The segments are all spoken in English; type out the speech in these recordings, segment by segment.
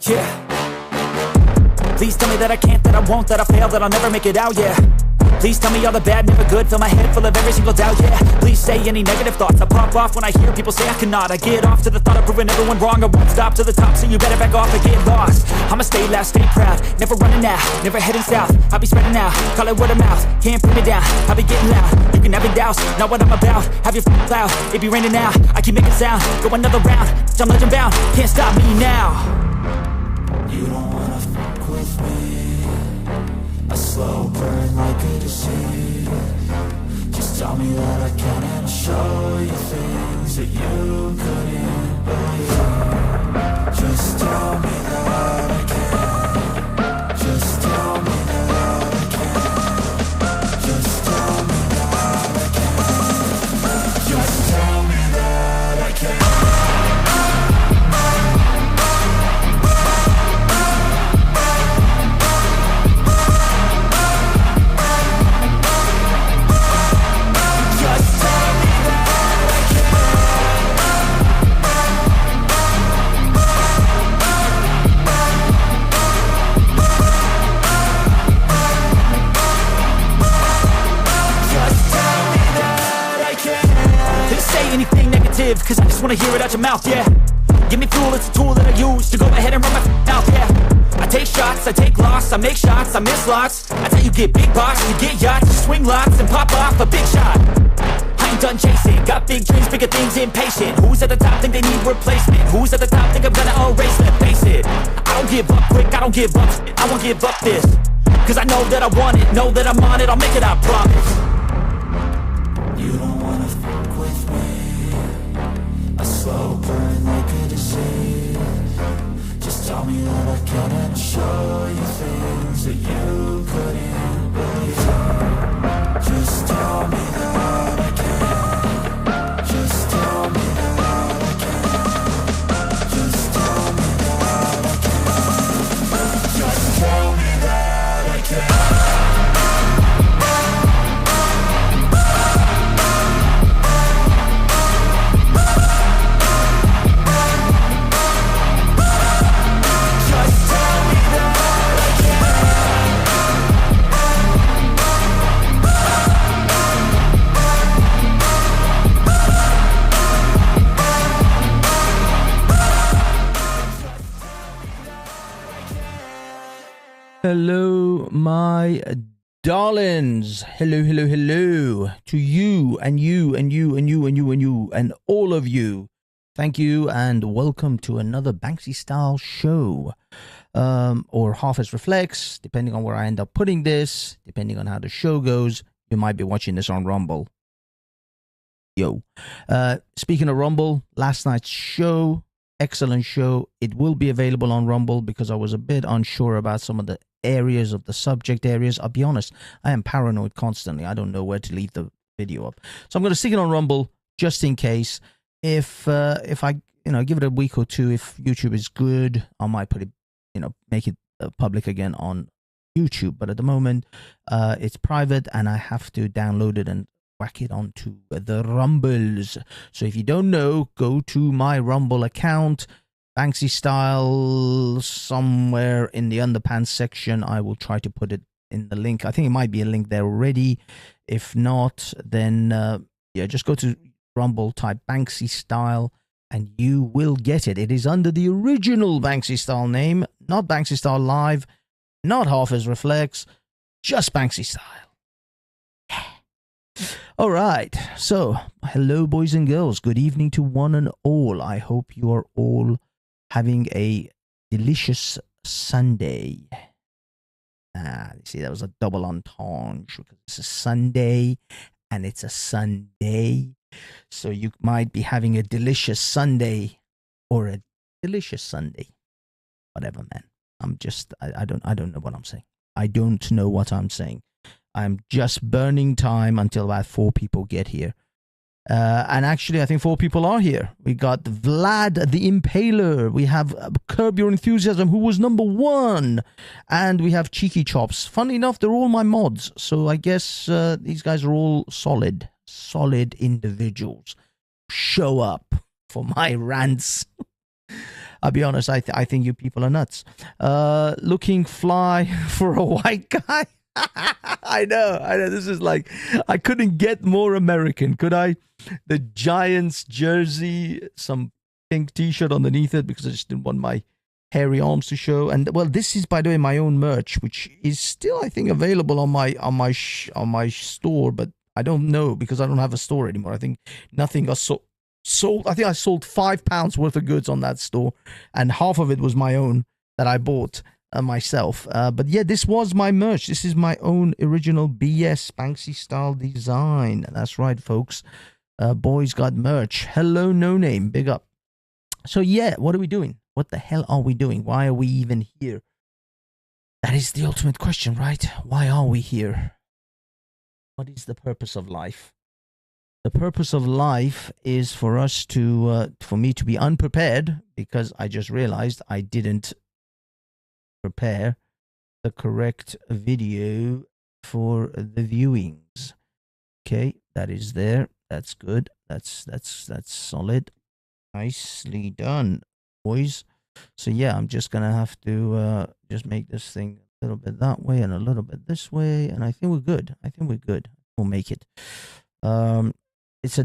Yeah. Please tell me that I can't, that I won't, that I fail, that I'll never make it out, yeah. Please tell me all the bad, never good, fill my head full of every single doubt, yeah. Please say any negative thoughts, I pop off when I hear people say I cannot. I get off to the thought of proving everyone wrong, I won't stop to the top, so you better back off and get lost. I'ma stay loud, stay proud, never running out, never heading south. I'll be spreading out, call it word of mouth, can't put me down, I'll be getting loud. You can have your doubts, not what I'm about, have your cloud, it be raining now. I keep making sound, go another round, I'm legend bound, can't stop me now. You don't wanna fuck with me, a slow burn like a disease. Just tell me that I can and I'll show you things that you couldn't believe. Just tell me that I can. Just tell me that I can. Just tell me that I can. Just tell me that I can. Anything negative, cause I just wanna hear it out your mouth, yeah. Give me fuel, it's a tool that I use to go ahead and run my mouth, yeah. I take shots, I take loss, I make shots, I miss lots. That's how you get big box, you get yachts, you swing lots and pop off a big shot. I ain't done chasing, got big dreams, bigger things, impatient. Who's at the top think they need replacement? Who's at the top think I'm gonna erase them? Face it, I don't give up quick, I don't give up shit, I won't give up this. Cause I know that I want it, know that I'm on it, I'll make it, I promise. You don't wanna fuck with me, a slow burn like a disease. Just tell me that I can and I'll show you things that you couldn't believe. Just tell me that I can. Just tell me that I can. Just tell me that I can. Just tell me that I can. Hello, my darlings. Hello, hello, hello to you and you and you and you and you and you and all of you. Thank you and welcome to another Banksy style show, or Harvest Reflects, depending on where I end up putting this, depending on how the show goes. You might be watching this on Rumble. Yo. Speaking of Rumble, last night's show, excellent show. It will be available on Rumble because I was a bit unsure about some of the areas of the subject areas. I'll be honest, I am paranoid constantly. I don't know where to leave the video up, so I'm going to stick it on Rumble just in case. If I give it a week or two, if YouTube is good, I might put it, make it public again on YouTube. But at the moment, it's private and I have to download it and whack it onto the Rumbles. So if you don't know, go to my Rumble account, Banksy style, somewhere in the underpants section. I will try to put it in the link. I think it might be a link there already. If not, then yeah, just go to Rumble, type Banksy style, and you will get it. It is under the original Banksy style name, not Banksy style live, not Harvest Reflects, just Banksy style. All right, so hello, boys and girls. Good evening to one and all. I hope you are all having a delicious Sunday. You see, that was a double entendre because it's a Sunday and it's a Sunday. So you might be having a delicious Sunday or a delicious Sunday. Whatever, man. I don't know what I'm saying. I don't know what I'm saying. I'm just burning time until about 4 people get here. And actually, I think 4 people are here. We got Vlad the Impaler. We have Curb Your Enthusiasm, who was number 1. And we have Cheeky Chops. Funnily enough, they're all my mods. So I guess these guys are all solid individuals. Show up for my rants. I'll be honest, I think you people are nuts. Looking fly for a white guy. I know. This is like, I couldn't get more American, could I? The Giants jersey, some pink t-shirt underneath it because I just didn't want my hairy arms to show. And well, this is, by the way, my own merch, which is still, I think, available on my store, but I don't know because I don't have a store anymore. I think nothing got sold. I think I sold £5 worth of goods on that store, and half of it was my own that I bought myself. But yeah, this was my merch. This is my own original BS Banksy style design. That's right, folks. Boys got merch. Hello, No Name. Big up. So yeah, what are we doing? What the hell are we doing? Why are we even here? That is the ultimate question, right? Why are we here? What is the purpose of life? The purpose of life is for us to, for me to be unprepared, because I just realized I didn't prepare the correct video for the viewings. Okay, that is there. That's good. That's solid. Nicely done, boys. So yeah, I'm just gonna have to just make this thing a little bit that way and a little bit this way, and I think we're good. We'll make it. It's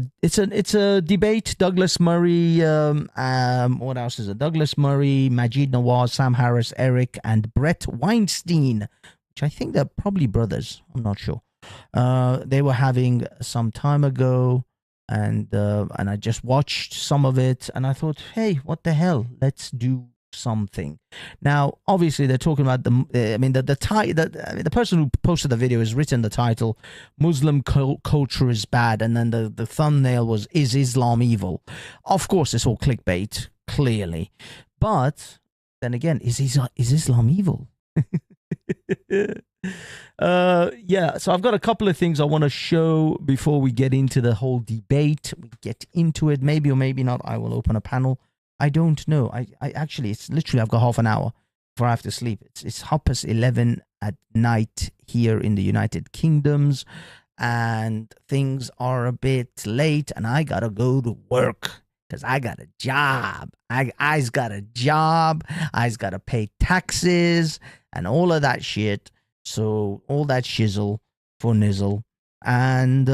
a debate. Douglas Murray. What else is it? Douglas Murray, Majid Nawaz, Sam Harris, Eric, and Brett Weinstein, which I think they're probably brothers. I'm not sure. They were having some time ago, and I just watched some of it, and I thought, hey, what the hell? Let's do something. Now, obviously, they're talking about the person who posted the video has written the title, Muslim culture is bad, and then the thumbnail was, is Islam evil? Of course, it's all clickbait, clearly. But then again, is Islam evil? Yeah, so I've got a couple of things I want to show before we get into the whole debate. We get into it, maybe or maybe not. I will open a panel. I don't know. I actually, it's literally, I've got half an hour before I have to sleep. It's 11:30 at night here in the United Kingdoms, and things are a bit late, and I gotta go to work because I got a job. I's got a job. I's gotta pay taxes and all of that shit. So all that shizzle for nizzle. And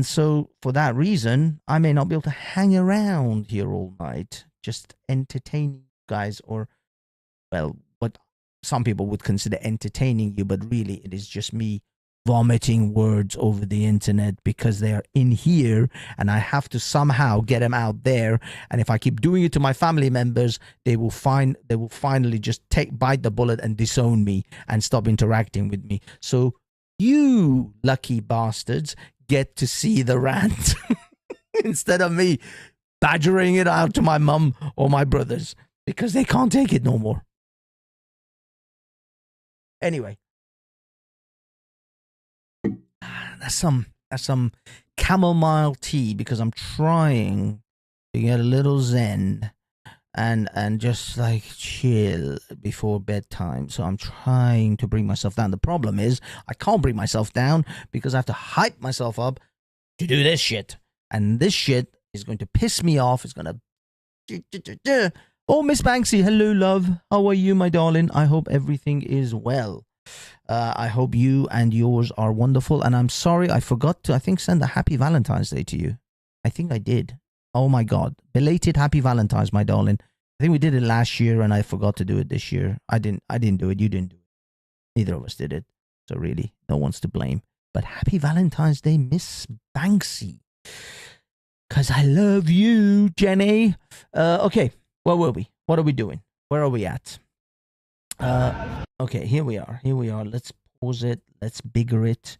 so for that reason, I may not be able to hang around here all night, just entertaining you guys, or, well, what some people would consider entertaining you, but really it is just me vomiting words over the internet because they are in here and I have to somehow get them out there. And if I keep doing it to my family members, they will finally just bite the bullet and disown me and stop interacting with me. So you lucky bastards get to see the rant instead of me badgering it out to my mum or my brothers because they can't take it no more. Anyway, that's some chamomile tea because I'm trying to get a little zen and just like chill before bedtime. So I'm trying to bring myself down. The problem is I can't bring myself down because I have to hype myself up to do this shit. And this shit is going to piss me off. It's going to... Oh, Miss Banksy, hello, love. How are you, my darling? I hope everything is well. I hope you and yours are wonderful. And I'm sorry, I forgot to, I think, send a happy Valentine's Day to you. I think I did. Oh, my God. Belated happy Valentine's, my darling. I think we did it last year, and I forgot to do it this year. I didn't do it. You didn't do it. Neither of us did it. So really, no one's to blame. But happy Valentine's Day, Miss Banksy. Because I love you, Jenny. Okay, where were we? What are we doing? Where are we at? Okay, here we are. Let's pause it. Let's bigger it.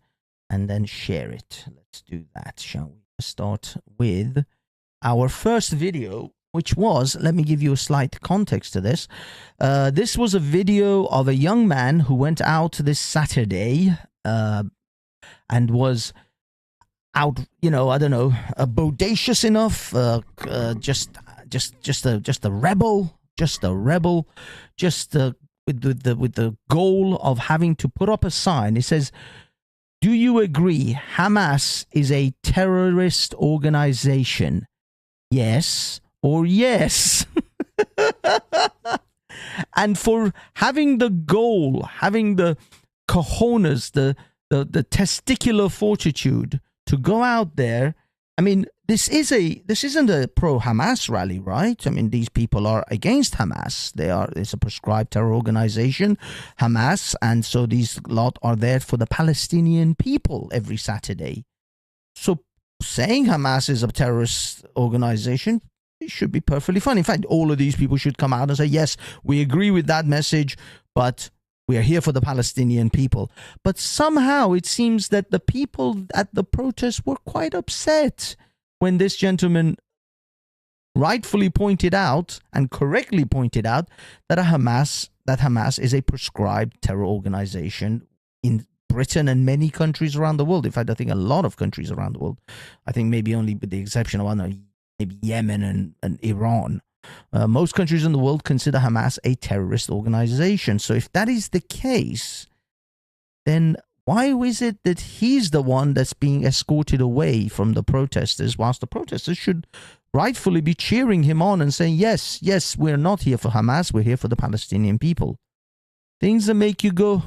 And then share it. Let's do that, shall we? Start with our first video, which was, let me give you a slight context to this. This was a video of a young man who went out this Saturday and was out, I don't know, bodacious enough, just a rebel, with the goal of having to put up a sign. It says, "Do you agree Hamas is a terrorist organization? Yes or yes?" And for having the goal, having the cojones, the testicular fortitude to go out there. I mean, this isn't a pro-Hamas rally, right? I mean, these people are against Hamas. It's a prescribed terror organization, Hamas, and so these lot are there for the Palestinian people every Saturday. So saying Hamas is a terrorist organization, it should be perfectly fine. In fact, all of these people should come out and say, yes, we agree with that message, but we are here for the Palestinian people. But somehow it seems that the people at the protest were quite upset when this gentleman rightfully pointed out and correctly pointed out that Hamas is a prescribed terror organization in Britain and many countries around the world. In fact, I think a lot of countries around the world. I think maybe only with the exception of maybe Yemen and Iran. Most countries in the world consider Hamas a terrorist organization. So if that is the case, then why is it that he's the one that's being escorted away from the protesters, whilst the protesters should rightfully be cheering him on and saying, yes, we're not here for Hamas, we're here for the Palestinian people. Things that make you go,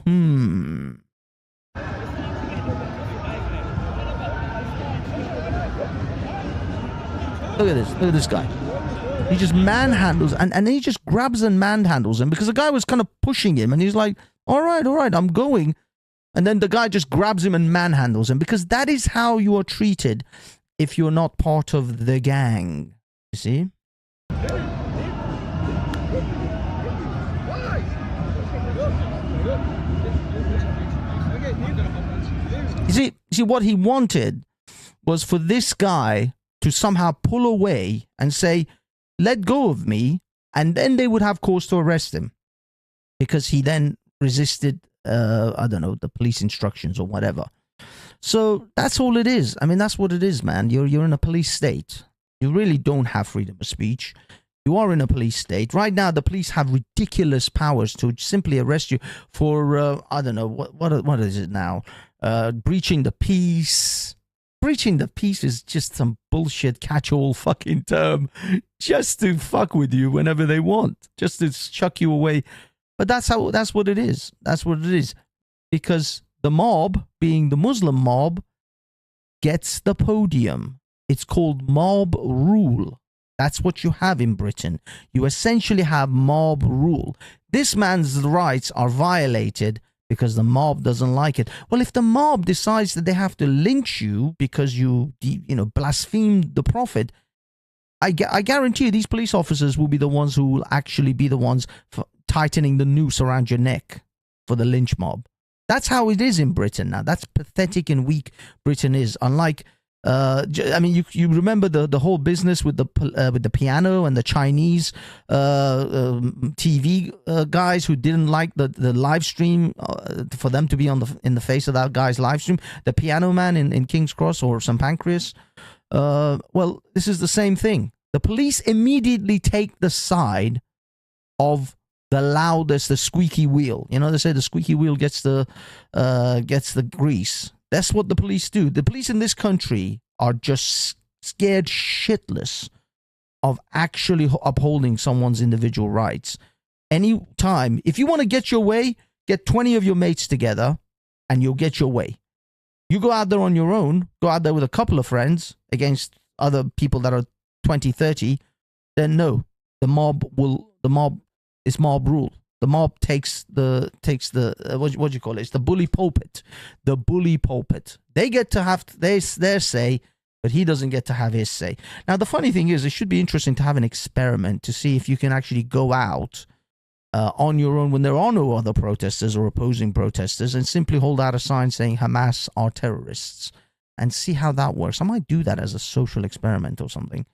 Look at this guy. He just manhandles, and then he just grabs and manhandles him because the guy was kind of pushing him, and he's like, all right, I'm going. And then the guy just grabs him and manhandles him because that is how you are treated if you're not part of the gang. You see? You see, what he wanted was for this guy to somehow pull away and say, let go of me, and then they would have cause to arrest him because he then resisted, the police instructions or whatever. So that's all it is. I mean, that's what it is, man. You're in a police state. You really don't have freedom of speech. You are in a police state. Right now, the police have ridiculous powers to simply arrest you for, what is it now? Breaching the peace. Breaching the peace is just some bullshit catch-all fucking term just to fuck with you whenever they want, just to chuck you away. But that's what it is. That's what it is. Because the mob, being the Muslim mob, gets the podium. It's called mob rule. That's what you have in Britain. You essentially have mob rule. This man's rights are violated because the mob doesn't like it. Well, if the mob decides that they have to lynch you because you blasphemed the Prophet, I guarantee you these police officers will be the ones who will actually be the ones tightening the noose around your neck for the lynch mob. That's how it is in Britain now. That's pathetic and weak Britain is. Unlike, you remember the whole business with the piano and the Chinese TV guys who didn't like the live stream for them to be in the face of that guy's live stream. The piano man in King's Cross or St. Pancras. Well, this is the same thing. The police immediately take the side of the loudest, the squeaky wheel. You know, they say the squeaky wheel gets the grease. That's what the police do. The police in this country are just scared shitless of actually upholding someone's individual rights. Anytime, if you want to get your way, get 20 of your mates together and you'll get your way. You go out there on your own, go out there with a couple of friends against other people that are 20, 30, then no, the mob is mob rule. The mob takes the what do you call it? It's the bully pulpit. The bully pulpit. They get to have their say, but he doesn't get to have his say. Now, the funny thing is, it should be interesting to have an experiment to see if you can actually go out on your own when there are no other protesters or opposing protesters and simply hold out a sign saying Hamas are terrorists and see how that works. I might do that as a social experiment or something.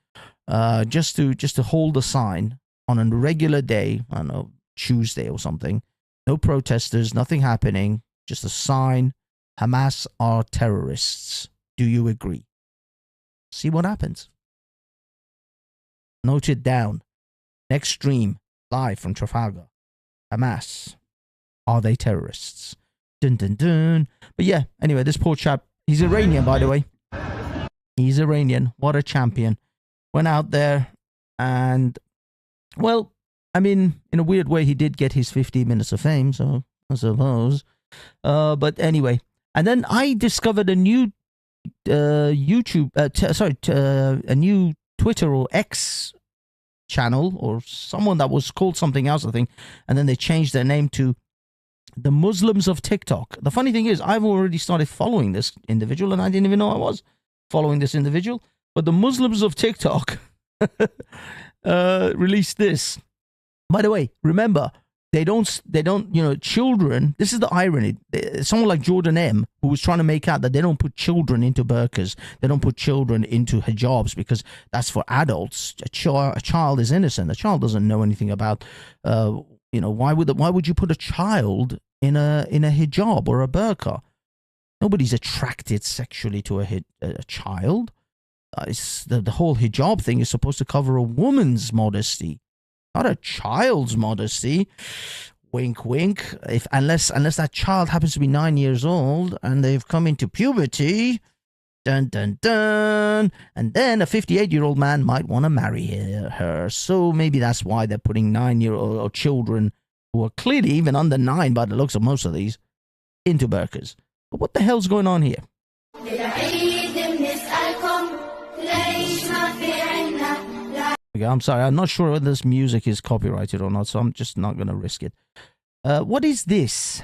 Just to hold a sign on a regular day, I don't know, Tuesday or something. No protesters, nothing happening, just a sign. Hamas are terrorists. Do you agree? See what happens. Note it down. Next stream, live from Trafalgar. Hamas, are they terrorists? Dun dun dun. But yeah, anyway, this poor chap, he's Iranian, by the way. He's Iranian. What a champion. Went out there and, well, I mean, in a weird way, he did get his 15 minutes of fame, so I suppose. But anyway, and then I discovered a new YouTube, a new Twitter or X channel, or someone that was called something else, I think, and then they changed their name to the Muslims of TikTok. The funny thing is, I've already started following this individual, and I didn't even know I was following this individual. But the Muslims of TikTok released this. By the way, remember, they don't, children, this is the irony. Someone like Jordan M., who was trying to make out that they don't put children into burqas, they don't put children into hijabs because that's for adults. A child is innocent. A child doesn't know anything about, why would you put a child in a hijab or a burqa? Nobody's attracted sexually to a child. It's the whole hijab thing is supposed to cover a woman's modesty, not a child's modesty. Wink, wink. Unless that child happens to be 9 years old and they've come into puberty, dun dun dun, and then a 58-year-old man might want to marry her. So maybe that's why they're putting 9-year-old children who are clearly even under 9 by the looks of most of these into burqas. But what the hell's going on here? Okay, I'm sorry, I'm not sure whether this music is copyrighted or not, so I'm just not going to risk it. What is this?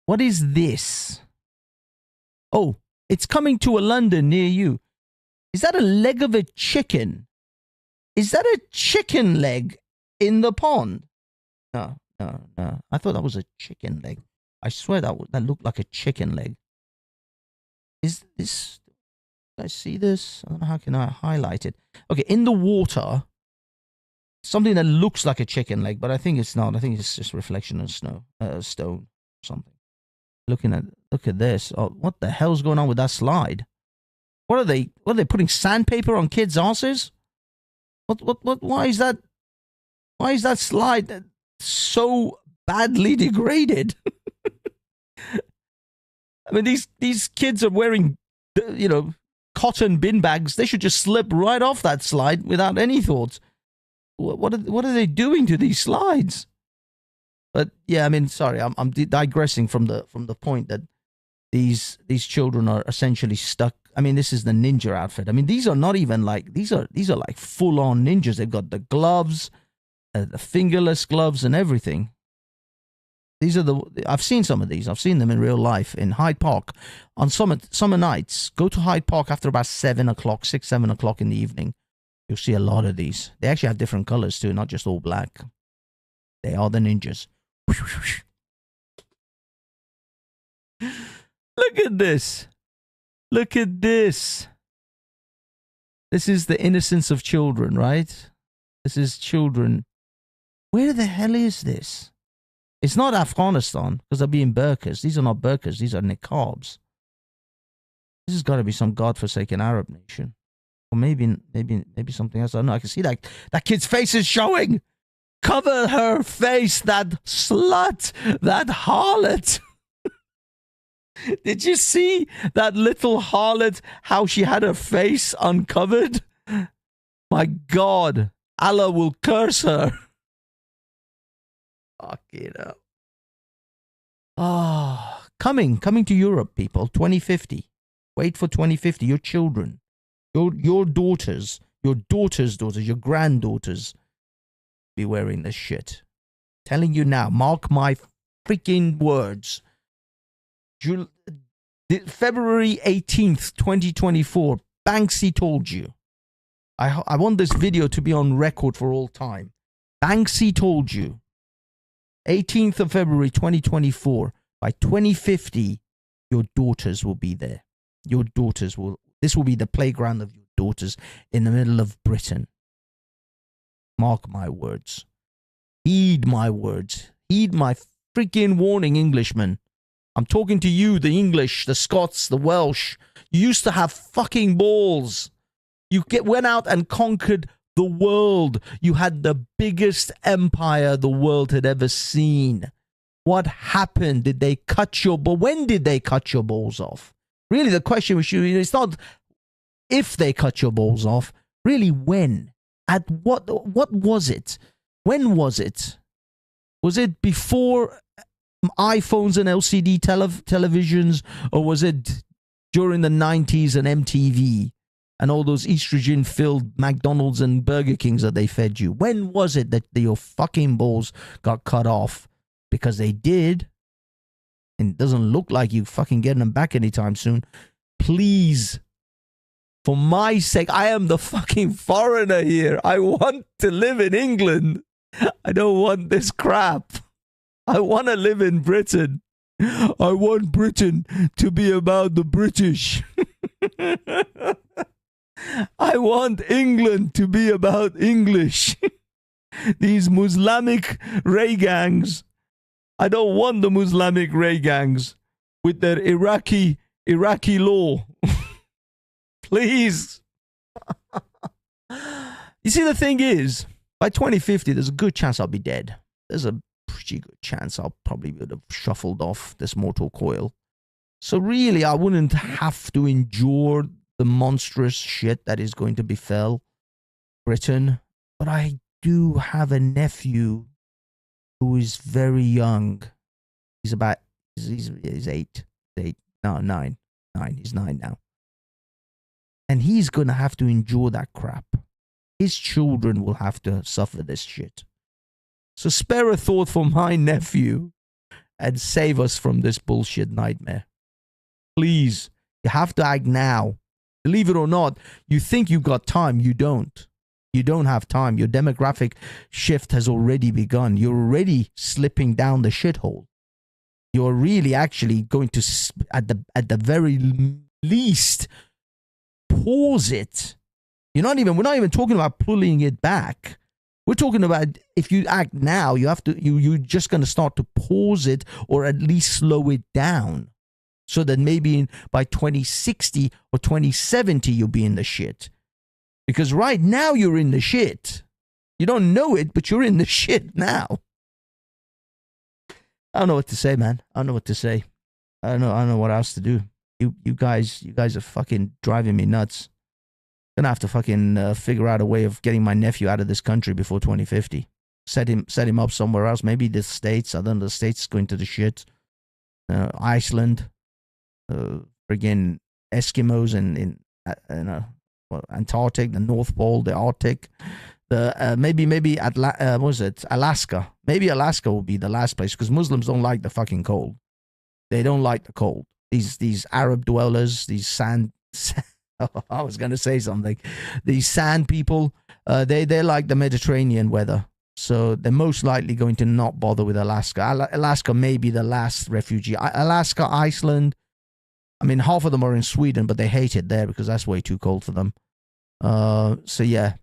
What is this? Oh, it's coming to a London near you. Is that a leg of a chicken? Is that a chicken leg in the pond? No. I thought that was a chicken leg. I swear that looked like a chicken leg. Is this... Can I see this? I don't know, how can I highlight it? Okay, in the water... Something that looks like a chicken leg, but I think it's not. I think it's just reflection of stone or something. Look at this. Oh, what the hell's going on with that slide? What are they putting sandpaper on kids' asses? Why is that slide so badly degraded? I mean, these kids are wearing, cotton bin bags. They should just slip right off that slide without any thoughts. What are they doing to these slides? But yeah, I mean, sorry, I'm digressing from the point that these children are essentially stuck. I mean, this is the ninja outfit. I mean, these are not even like these are like full on ninjas. They've got the gloves, the fingerless gloves, and everything. These are I've seen some of these. I've seen them in real life in Hyde Park on summer nights. Go to Hyde Park after about 7 o'clock in the evening. You'll see a lot of these. They actually have different colors too, not just all black. They are the ninjas. Look at this. Look at this. This is the innocence of children, right? This is children. Where the hell is this? It's not Afghanistan because they're being burqas. These are not burqas. These are niqabs. This has got to be some godforsaken Arab nation. Or maybe something else. I don't know. I can see that kid's face is showing. Cover her face, that slut, that harlot. Did you see that little harlot, how she had her face uncovered? My God, Allah will curse her. Fuck it up. Ah, coming to Europe, people. 2050. Wait for 2050. Your children. Your daughters, your daughters' daughters, your granddaughters be wearing this shit. Telling you now, mark my freaking words. February 18th, 2024, Banksy told you. I want this video to be on record for all time. Banksy told you. 18th of February, 2024, by 2050, your daughters will be there. Your daughters will... This will be the playground of your daughters in the middle of Britain. Mark my words. Heed my words. Heed my freaking warning, Englishmen. I'm talking to you, the English, the Scots, the Welsh. You used to have fucking balls. You went out and conquered the world. You had the biggest empire the world had ever seen. What happened? Did they cut your ball? When did they cut your balls off? Really, the question was, it's not if they cut your balls off. Really, when? At what was it? When was it? Was it before iPhones and LCD televisions, or was it during the 90s and MTV and all those estrogen-filled McDonald's and Burger Kings that they fed you? When was it that your fucking balls got cut off? Because they did. And it doesn't look like you fucking getting them back anytime soon. Please, for my sake, I am the fucking foreigner here. I want to live in England. I don't want this crap. I want to live in Britain. I want Britain to be about the British. I want England to be about English. These Muslimic Ray gangs. I don't want the Muslimic Ray gangs with their Iraqi law. Please. You see, the thing is, by 2050, there's a good chance I'll be dead. There's a pretty good chance I'll probably would have shuffled off this mortal coil. So really, I wouldn't have to endure the monstrous shit that is going to befell Britain. But I do have a nephew who is very young. He's 8. No, 9. He's 9 now. And he's going to have to endure that crap. His children will have to suffer this shit. So spare a thought for my nephew and save us from this bullshit nightmare. Please, you have to act now. Believe it or not, you think you've got time. You don't. You don't have time. Your demographic shift has already begun. You're already slipping down the shithole. You're really actually going to, at the very least, pause it. We're not even talking about pulling it back. We're talking about if you act now, you're just going to start to pause it or at least slow it down. So that maybe by 2060 or 2070, you'll be in the shit. Because right now you're in the shit. You don't know it, but you're in the shit now. I don't know what to say, man. I don't know what to say. I don't know what else to do. You guys are fucking driving me nuts. Gonna have to fucking figure out a way of getting my nephew out of this country before 2050. Set him up somewhere else. Maybe the States. I don't know. The States going to the shit. Iceland. Friggin' Eskimos in Antarctic, the North Pole, the Arctic. Maybe Alaska. Maybe Alaska will be the last place because Muslims don't like the fucking cold. They don't like the cold. These Arab dwellers, these sand. I was going to say something. These sand people, they like the Mediterranean weather. So they're most likely going to not bother with Alaska. Alaska may be the last refugee. Alaska, Iceland. I mean, half of them are in Sweden, but they hate it there because that's way too cold for them. So yeah,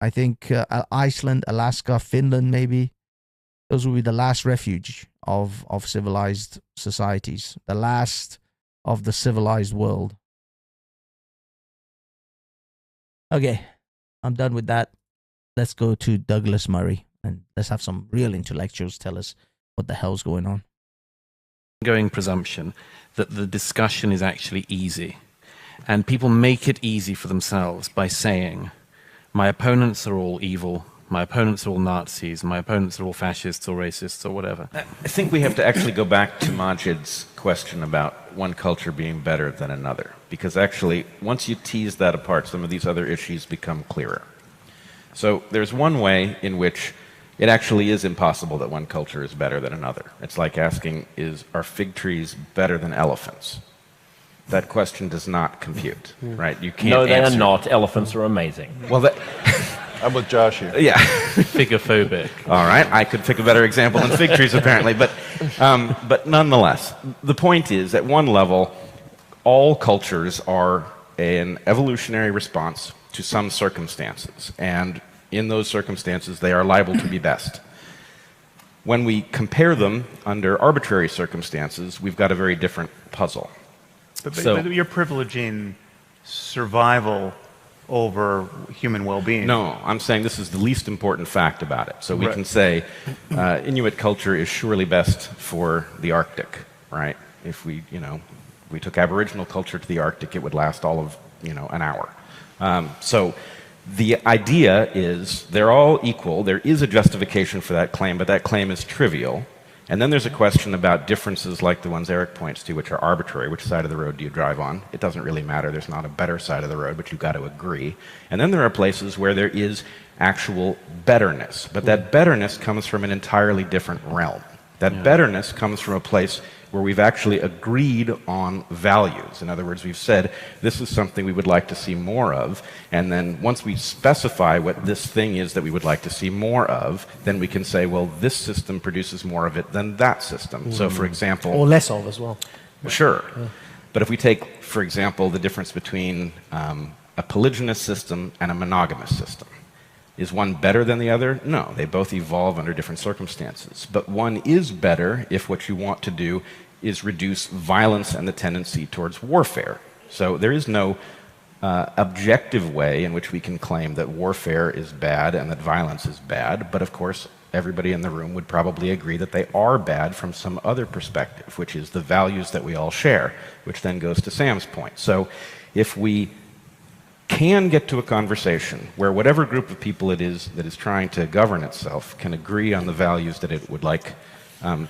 I think Iceland, Alaska, Finland, maybe. Those will be the last refuge of civilized societies. The last of the civilized world. Okay, I'm done with that. Let's go to Douglas Murray and let's have some real intellectuals tell us what the hell's going on. Going presumption that the discussion is actually easy. And people make it easy for themselves by saying, my opponents are all evil, my opponents are all Nazis, my opponents are all fascists or racists or whatever. I think we have to actually go back to Majid's question about one culture being better than another. Because actually, once you tease that apart, some of these other issues become clearer. So there's one way in which it actually is impossible that one culture is better than another. It's like asking, are fig trees better than elephants? That question does not compute, right? You can't No, they answer. are not. Elephants are amazing. Well, I'm with Josh here. yeah. Figophobic. All right, I could pick a better example than fig trees, apparently. But nonetheless, the point is, at one level, all cultures are an evolutionary response to some circumstances. And in those circumstances, they are liable to be best. When we compare them under arbitrary circumstances, we've got a very different puzzle. But you're privileging survival over human well-being. No, I'm saying this is the least important fact about it. So we can say Inuit culture is surely best for the Arctic, right? If we took Aboriginal culture to the Arctic, it would last all of, an hour. So The idea is they're all equal. There is a justification for that claim, but that claim is trivial. And then there's a question about differences like the ones Eric points to, which are arbitrary. Which side of the road do you drive on? It doesn't really matter. There's not a better side of the road, but you've got to agree. And then there are places where there is actual betterness. But that betterness comes from an entirely different realm. That betterness comes from a place where we've actually agreed on values. In other words, we've said, this is something we would like to see more of, and then once we specify what this thing is that we would like to see more of, then we can say, well, this system produces more of it than that system. So, for example... Or less of as well. Sure. Yeah. But if we take, for example, the difference between a polygynous system and a monogamous system, is one better than the other? No, they both evolve under different circumstances. But one is better if what you want to do is reduce violence and the tendency towards warfare. So there is no objective way in which we can claim that warfare is bad and that violence is bad. But of course, everybody in the room would probably agree that they are bad from some other perspective, which is the values that we all share, which then goes to Sam's point. So if we can get to a conversation where whatever group of people it is that is trying to govern itself can agree on the values that it would like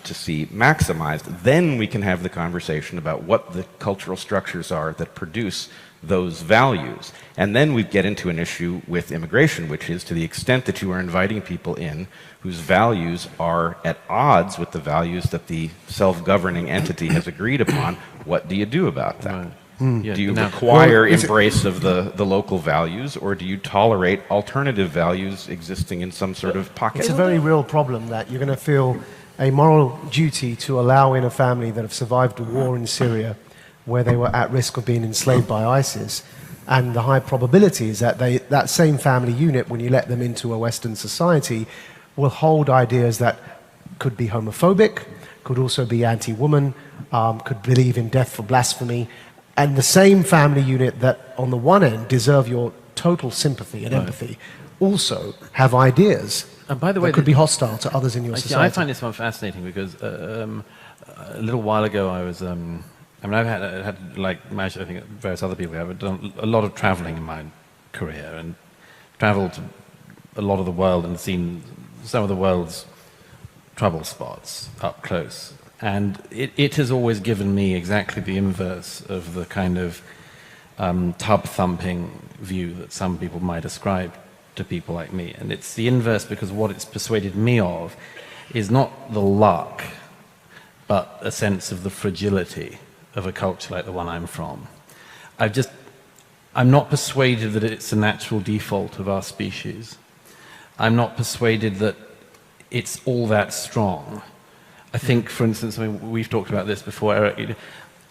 to see maximized, then we can have the conversation about what the cultural structures are that produce those values. And then we get into an issue with immigration, which is to the extent that you are inviting people in whose values are at odds with the values that the self-governing entity has agreed upon, what do you do about that? Right. Do you require embrace of the local values, or do you tolerate alternative values existing in some sort of pocket? It's a very real problem that you're going to feel a moral duty to allow in a family that have survived a war in Syria where they were at risk of being enslaved by ISIS. And the high probability is that that same family unit, when you let them into a Western society, will hold ideas that could be homophobic, could also be anti-woman, could believe in death for blasphemy. And the same family unit that, on the one end, deserve your total sympathy and empathy, also have ideas and by the way, that could be hostile to others in your society. I find this one fascinating because a little while ago I was, I mean, I've had like Maj, I think various other people have done a lot of traveling in my career and traveled a lot of the world and seen some of the world's trouble spots up close. And it has always given me exactly the inverse of the kind of tub-thumping view that some people might ascribe to people like me. And it's the inverse because what it's persuaded me of is not the luck, but a sense of the fragility of a culture like the one I'm from. I'm not persuaded that it's a natural default of our species. I'm not persuaded that it's all that strong. I think, for instance, I mean, we've talked about this before, Eric,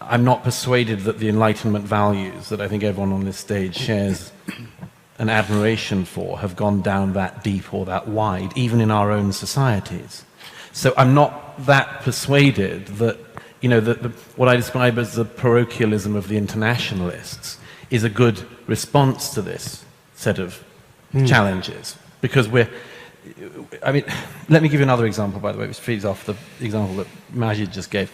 I'm not persuaded that the Enlightenment values that I think everyone on this stage shares an admiration for have gone down that deep or that wide, even in our own societies. So I'm not that persuaded that, you know, what I describe as the parochialism of the internationalists is a good response to this set of challenges. Because I mean, let me give you another example, by the way, which feeds off the example that Majid just gave.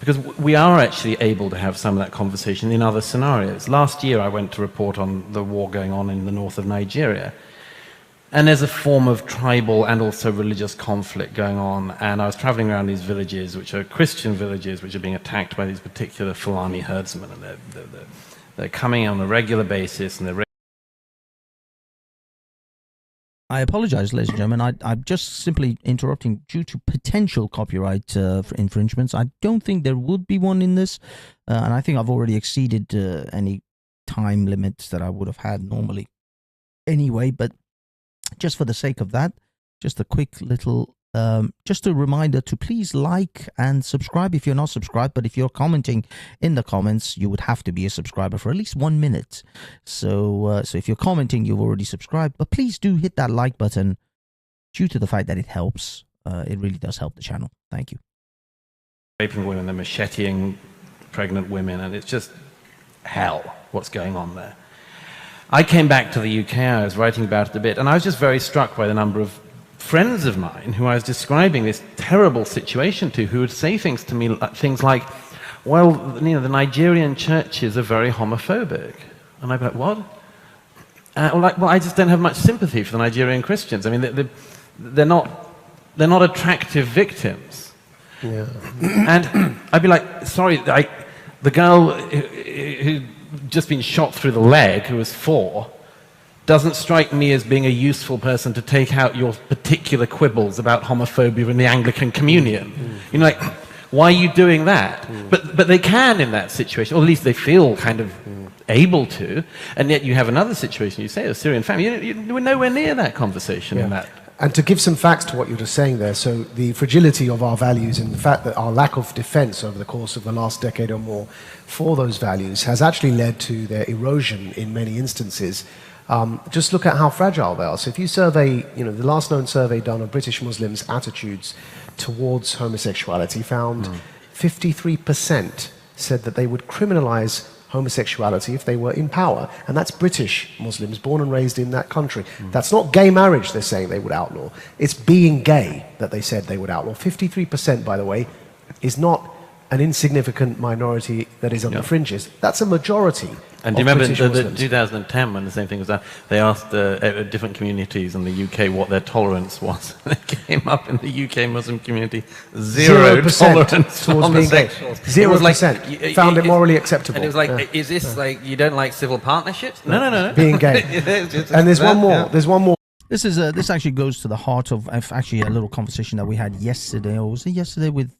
Because we are actually able to have some of that conversation in other scenarios. Last year I went to report on the war going on in the north of Nigeria. And there's a form of tribal and also religious conflict going on. And I was traveling around these villages, which are Christian villages, which are being attacked by these particular Fulani herdsmen. And they're coming on a regular basis, and they're I apologize, ladies and gentlemen. I'm just simply interrupting due to potential copyright infringements. I don't think there would be one in this, and I think I've already exceeded any time limits that I would have had normally anyway. But just for the sake of that, just a quick little, just a reminder to please like and subscribe if you're not subscribed. But if you're commenting in the comments, you would have to be a subscriber for at least 1 minute. So if you're commenting, you've already subscribed. But please do hit that like button due to the fact that it helps. It really does help the channel. Thank you. Raping women, they're macheteing pregnant women, and it's just hell what's going on there. I came back to the UK, I was writing about it a bit, and I was just very struck by the number of friends of mine who I was describing this terrible situation to, who would say things to me, things like, well, you know, the Nigerian churches are very homophobic. And I'd be like, what? Well, I just don't have much sympathy for the Nigerian Christians. I mean, they're not attractive victims. Yeah. And I'd be like, sorry, the girl who'd just been shot through the leg, who was 4, doesn't strike me as being a useful person to take out your particular quibbles about homophobia in the Anglican Communion. You know, like, why are you doing that? But they can in that situation, or at least they feel kind of able to, and yet you have another situation, you say, a Syrian family, we're nowhere near that conversation in that. And to give some facts to what you're just saying there, so the fragility of our values and the fact that our lack of defense over the course of the last decade or more for those values has actually led to their erosion in many instances. Just look at how fragile they are. So if you survey, you know, the last known survey done of British Muslims' attitudes towards homosexuality found 53% said that they would criminalize homosexuality if they were in power. And that's British Muslims born and raised in that country. That's not gay marriage they're saying they would outlaw. It's being gay that they said they would outlaw. 53%, by the way, is not an insignificant minority that is on the fringes. That's a majority. And do you remember the 2010 when the same thing was done? They asked different communities in the UK what their tolerance was. It came up in the UK Muslim community, 0% tolerance for homosexuals. 0%. Found it morally acceptable. And it was like, is this like, you don't like civil partnerships? No. Being gay. And there's one more. Yeah. There's one more. This actually goes to the heart of actually a little conversation that we had yesterday, or was it yesterday with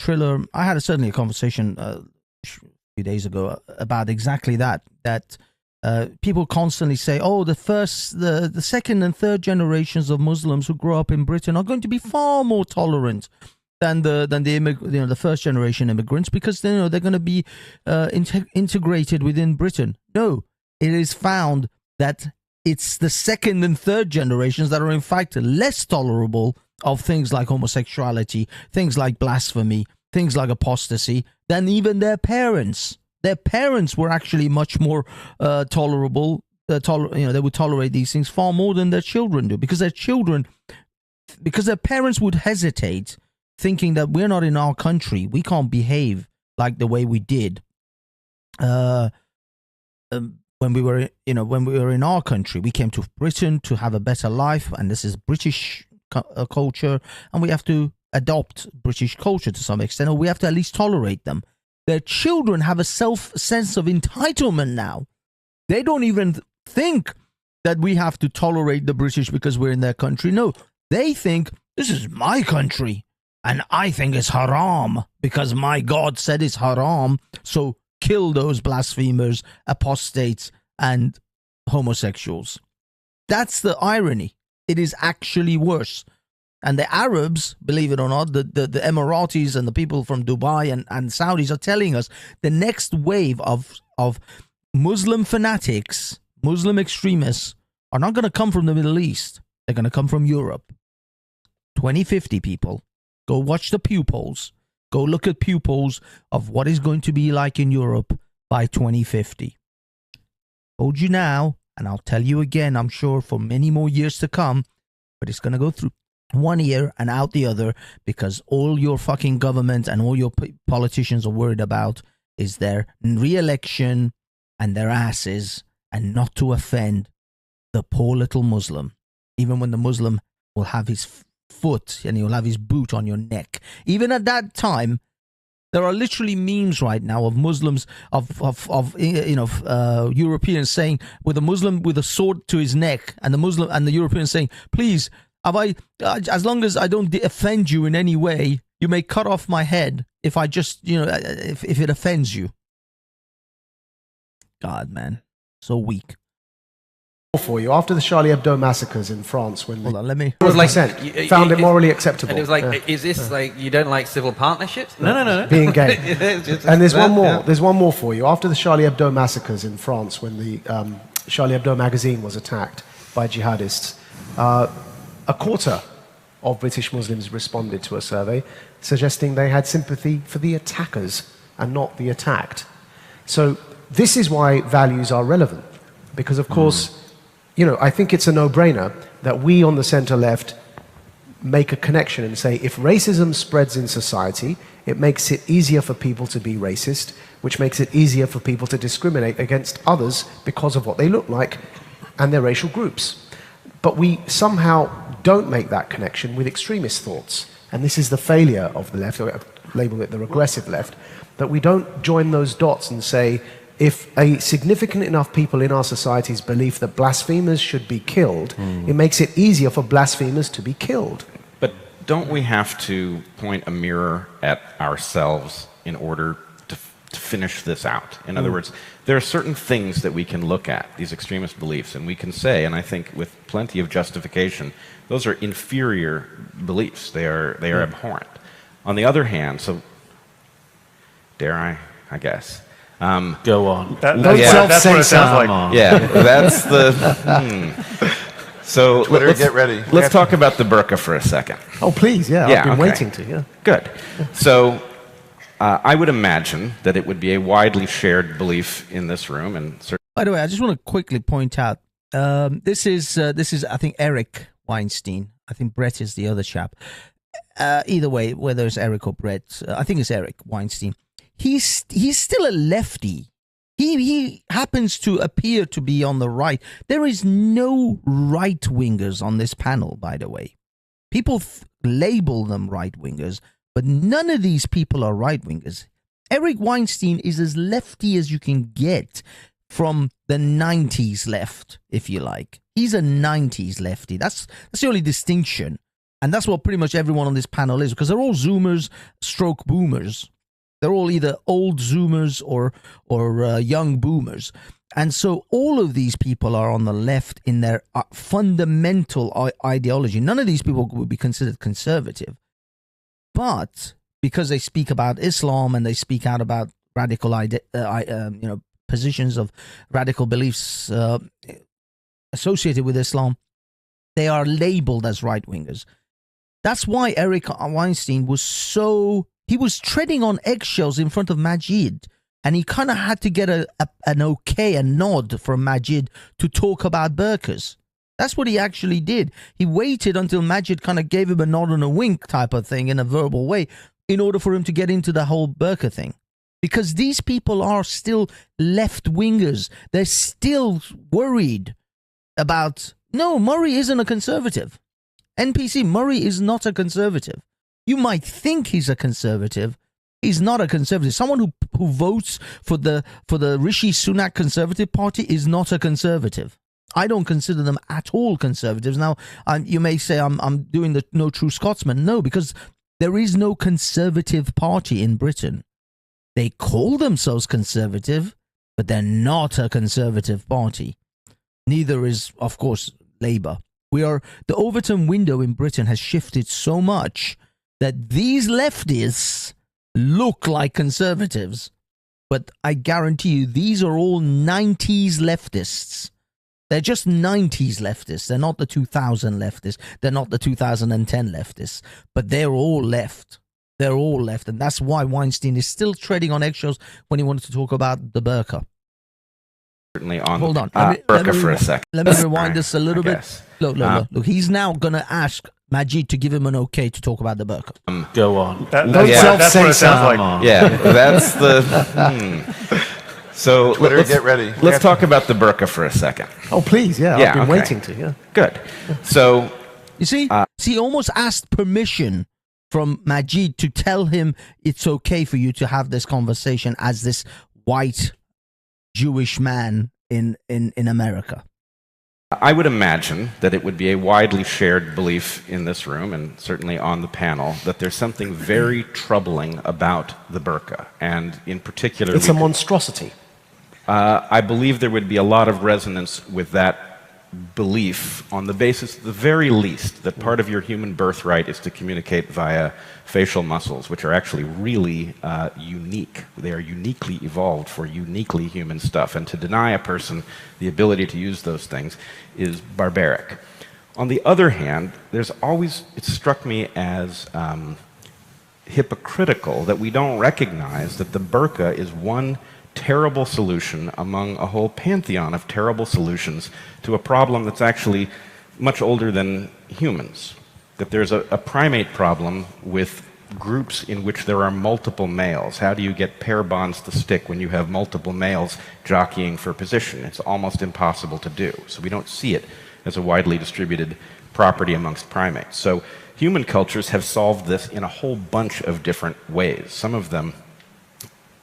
Triller? I had certainly a conversation a few days ago about exactly that people constantly say, oh, the second and third generations of Muslims who grow up in Britain are going to be far more tolerant than the first generation immigrants, because they're going to be integrated within Britain. No, it is found that it's the second and third generations that are in fact less tolerable of things like homosexuality, things like blasphemy, things like apostasy, than even their parents. Their parents were actually much more tolerable. They would tolerate these things far more than their children do, because their parents would hesitate, thinking that we're not in our country, we can't behave like the way we did when we were in our country. We came to Britain to have a better life, and this is British culture, and we have to adopt British culture to some extent, or we have to at least tolerate them. Their children have a sense of entitlement now. They don't even think that we have to tolerate the British because we're in their country. No, they think this is my country, and I think it's haram because my God said it's haram. So kill those blasphemers, apostates, and homosexuals. That's the irony. It is actually worse. And the Arabs, believe it or not, the Emiratis and the people from Dubai and Saudis are telling us the next wave of Muslim fanatics, Muslim extremists, are not going to come from the Middle East. They're going to come from Europe. 2050 people. Go watch the Pew polls. Go look at Pew polls of what is going to be like in Europe by 2050. Told you now, and I'll tell you again, I'm sure, for many more years to come, but it's going to go through one ear and out the other, because all your fucking government and all your politicians are worried about is their re-election and their asses, and not to offend the poor little Muslim. Even when the Muslim will have his foot and he'll have his boot on your neck. Even at that time, there are literally memes right now of Muslims, of Europeans saying, with a Muslim with a sword to his neck, and the Europeans saying, please, as long as I don't offend you in any way, you may cut off my head if I just, if it offends you. God, man, so weak. For you, after the Charlie Hebdo massacres in France, when hold on, let me. It was like found it morally acceptable. And it was like, is this like, you don't like civil partnerships? No. Being gay. And there's one more. Yeah. There's one more for you. After the Charlie Hebdo massacres in France, when the Charlie Hebdo magazine was attacked by jihadists, a quarter of British Muslims responded to a survey suggesting they had sympathy for the attackers and not the attacked. So this is why values are relevant, because of course, I think it's a no-brainer that we on the center-left make a connection and say, if racism spreads in society, it makes it easier for people to be racist, which makes it easier for people to discriminate against others because of what they look like, and their racial groups. But we somehow don't make that connection with extremist thoughts. And this is the failure of the left, or label it the regressive left, that we don't join those dots and say, if a significant enough people in our society's belief that blasphemers should be killed, it makes it easier for blasphemers to be killed. But don't we have to point a mirror at ourselves in order to finish this out? In other words, there are certain things that we can look at, these extremist beliefs, and we can say, and I think with plenty of justification, those are inferior beliefs. They are abhorrent. On the other hand, so dare I guess. Go on. That's what it sounds like. Yeah, that's the. So Twitter, get ready. Let's talk about the burqa for a second. Oh, please, yeah, I've been waiting to, yeah. Good. So I would imagine that it would be a widely shared belief in this room, and by the way, I just want to quickly point out this is I think Eric Weinstein. I think Brett is the other chap. Either way, whether it's Eric or Brett, I think it's Eric Weinstein. He's still a lefty. He happens to appear to be on the right. There is no right-wingers on this panel, by the way. People label them right-wingers, but none of these people are right-wingers. Eric Weinstein is as lefty as you can get from the 90s left, if you like. He's a 90s lefty. That's the only distinction. And that's what pretty much everyone on this panel is, because they're all Zoomers, stroke boomers. They're all either old Zoomers or young boomers. And so all of these people are on the left in their fundamental ideology. None of these people would be considered conservative. But because they speak about Islam and they speak out about radical positions of radical beliefs associated with Islam, they are labeled as right-wingers. That's why Eric Weinstein was he was treading on eggshells in front of Majid, and he kind of had to get a nod from Majid to talk about burqas. That's what he actually did. He waited until Majid kind of gave him a nod and a wink type of thing in a verbal way in order for him to get into the whole burqa thing. Because these people are still left-wingers. They're still worried about, no, Murray isn't a conservative. NPC, Murray is not a conservative. You might think he's a conservative. He's not a conservative. Someone who votes for the Rishi Sunak Conservative Party is not a conservative. I don't consider them at all conservatives. Now, you may say I'm doing the no true Scotsman. No, because there is no conservative party in Britain. They call themselves conservative, but they're not a conservative party. Neither is, of course, Labour. The Overton window in Britain has shifted so much that these leftists look like conservatives, but I guarantee you these are all 90s leftists. They're just 90s leftists. They're not the 2000 leftists. They're not the 2010 leftists, but they're all left. They're all left, and that's why Weinstein is still treading on eggshells when he wanted to talk about the burqa. Certainly on Hold on. burqa for a second. Let me rewind this a little bit. Look. He's now going to ask Majid to give him an okay to talk about the burqa. Go on. That's what it sounds like. Yeah, that's the. So Twitter, get ready. Let's talk about the burqa for a second. Oh, please, yeah, I've been waiting to, yeah. Good. So you see, he almost asked permission from Majid to tell him it's okay for you to have this conversation as this white Jewish man in America. I would imagine that it would be a widely shared belief in this room, and certainly on the panel, that there's something very troubling about the burqa, and in particular, it's a monstrosity. I believe there would be a lot of resonance with that belief on the basis, at the very least, that part of your human birthright is to communicate via facial muscles, which are actually really unique. They are uniquely evolved for uniquely human stuff, and to deny a person the ability to use those things is barbaric. On the other hand, it struck me as hypocritical that we don't recognize that the burqa is one terrible solution among a whole pantheon of terrible solutions to a problem that's actually much older than humans. That there's a primate problem with groups in which there are multiple males. How do you get pair bonds to stick when you have multiple males jockeying for position? It's almost impossible to do. So we don't see it as a widely distributed property amongst primates. So human cultures have solved this in a whole bunch of different ways. Some of them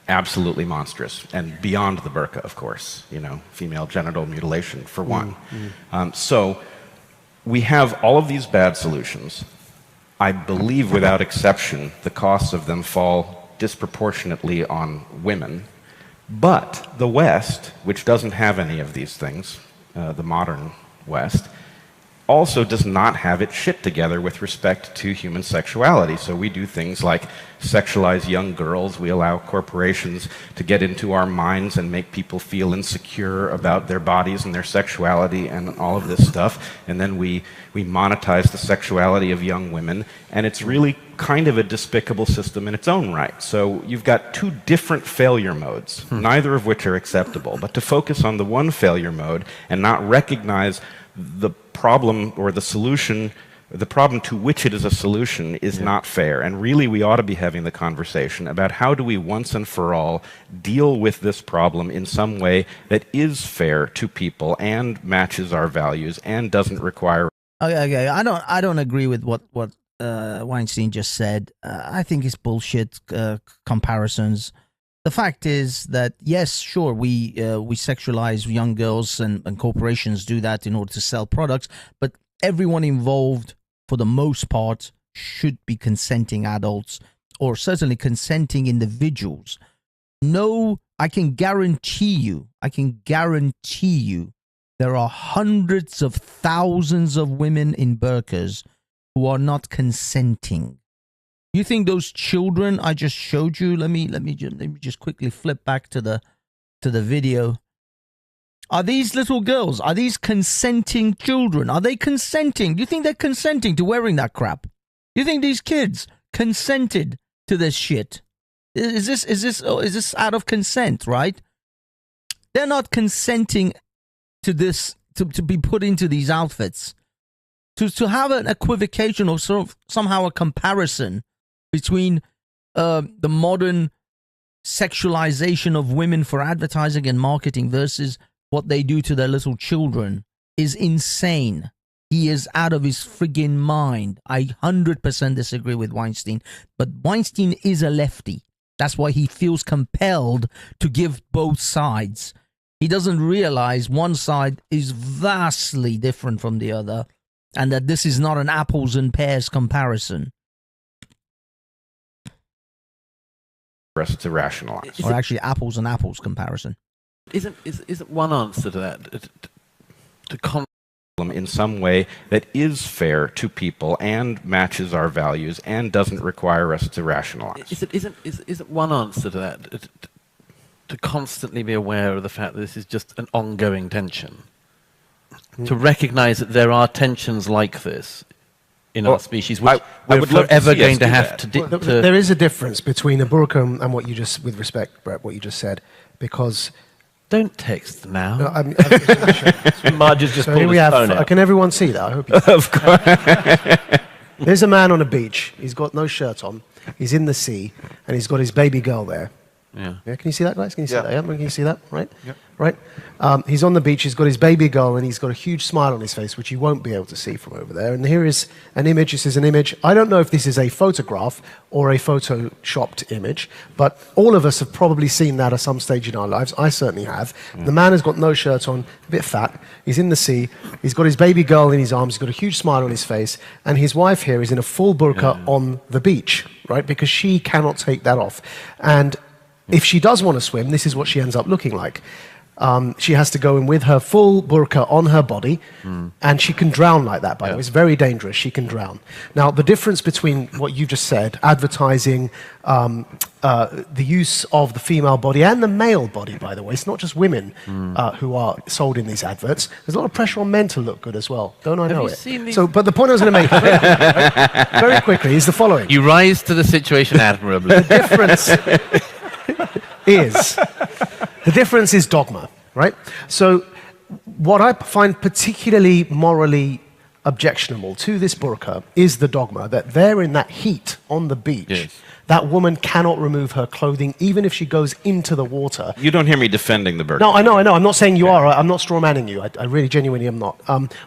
absolutely monstrous and beyond the burqa, of course, you know, female genital mutilation for one. So we have all of these bad solutions. I believe without exception the costs of them fall disproportionately on women. But the West, which doesn't have any of these things, the modern West, also does not have its shit together with respect to human sexuality. So we do things like sexualize young girls. We allow corporations to get into our minds and make people feel insecure about their bodies and their sexuality and all of this stuff. And then we monetize the sexuality of young women. And it's really kind of a despicable system in its own right. So you've got two different failure modes, neither of which are acceptable. But to focus on the one failure mode and not recognize the problem or the solution, the problem to which it is a solution is not fair. And really we ought to be having the conversation about how do we once and for all deal with this problem in some way that is fair to people and matches our values and doesn't require... Okay. I don't agree with what Weinstein just said. I think it's bullshit comparisons. The fact is that, yes, sure, we sexualize young girls and corporations do that in order to sell products, but everyone involved, for the most part, should be consenting adults or certainly consenting individuals. No, I can guarantee you, there are hundreds of thousands of women in burqas who are not consenting. You think those children I just showed you? Let me just quickly flip back to the video. Are these little girls? Are these consenting children? Are they consenting? Do you think they're consenting to wearing that crap? Do you think these kids consented to this shit? Is this out of consent? Right? They're not consenting to this to be put into these outfits. To have an equivocation or somehow a comparison between the modern sexualization of women for advertising and marketing versus what they do to their little children is insane. He is out of his friggin' mind. I 100% disagree with Weinstein, but Weinstein is a lefty. That's why he feels compelled to give both sides. He doesn't realize one side is vastly different from the other, and that this is not an apples and pears comparison. For us to rationalize. Or actually apples and apples comparison. Isn't one answer to that in some way that is fair to people and matches our values and doesn't require us to rationalize? Isn't one answer to that to constantly be aware of the fact that this is just an ongoing tension? To recognize that there are tensions like this in our species, which we're forever going to have to... There is a difference between a burqa and what you just, with respect, Brett, what you just said, because... Don't text now. No, Marge has just so pulled here we his have, phone out. Can everyone see that? I hope you Of course. There's a man on a beach. He's got no shirt on. He's in the sea, and he's got his baby girl there. Yeah. Yeah, can you see that, guys? Can you see that? Yeah. Can you see that? Right? Yeah. Right? He's on the beach. He's got his baby girl, and he's got a huge smile on his face, which you won't be able to see from over there. And here is an image. This is an image. I don't know if this is a photograph or a photoshopped image, but all of us have probably seen that at some stage in our lives. I certainly have. The man has got no shirt on, a bit fat. He's in the sea. He's got his baby girl in his arms. He's got a huge smile on his face. And his wife here is in a full burqa on the beach, right? Because she cannot take that off. And if she does want to swim, this is what she ends up looking like. She has to go in with her full burqa on her body, and she can drown like that, by the way. It's very dangerous. She can drown. Now, the difference between what you just said, advertising, the use of the female body and the male body, by the way, it's not just women who are sold in these adverts. There's a lot of pressure on men to look good as well. Don't I know it? So, but the point I was going to make very quickly is the following. You rise to the situation admirably. The difference is dogma, right? So what I find particularly morally objectionable to this burqa is the dogma that there in that heat on the beach, that woman cannot remove her clothing even if she goes into the water. You don't hear me defending the burqa. No, I know. I'm not saying you are. I'm not strawmanning you. I really genuinely am not.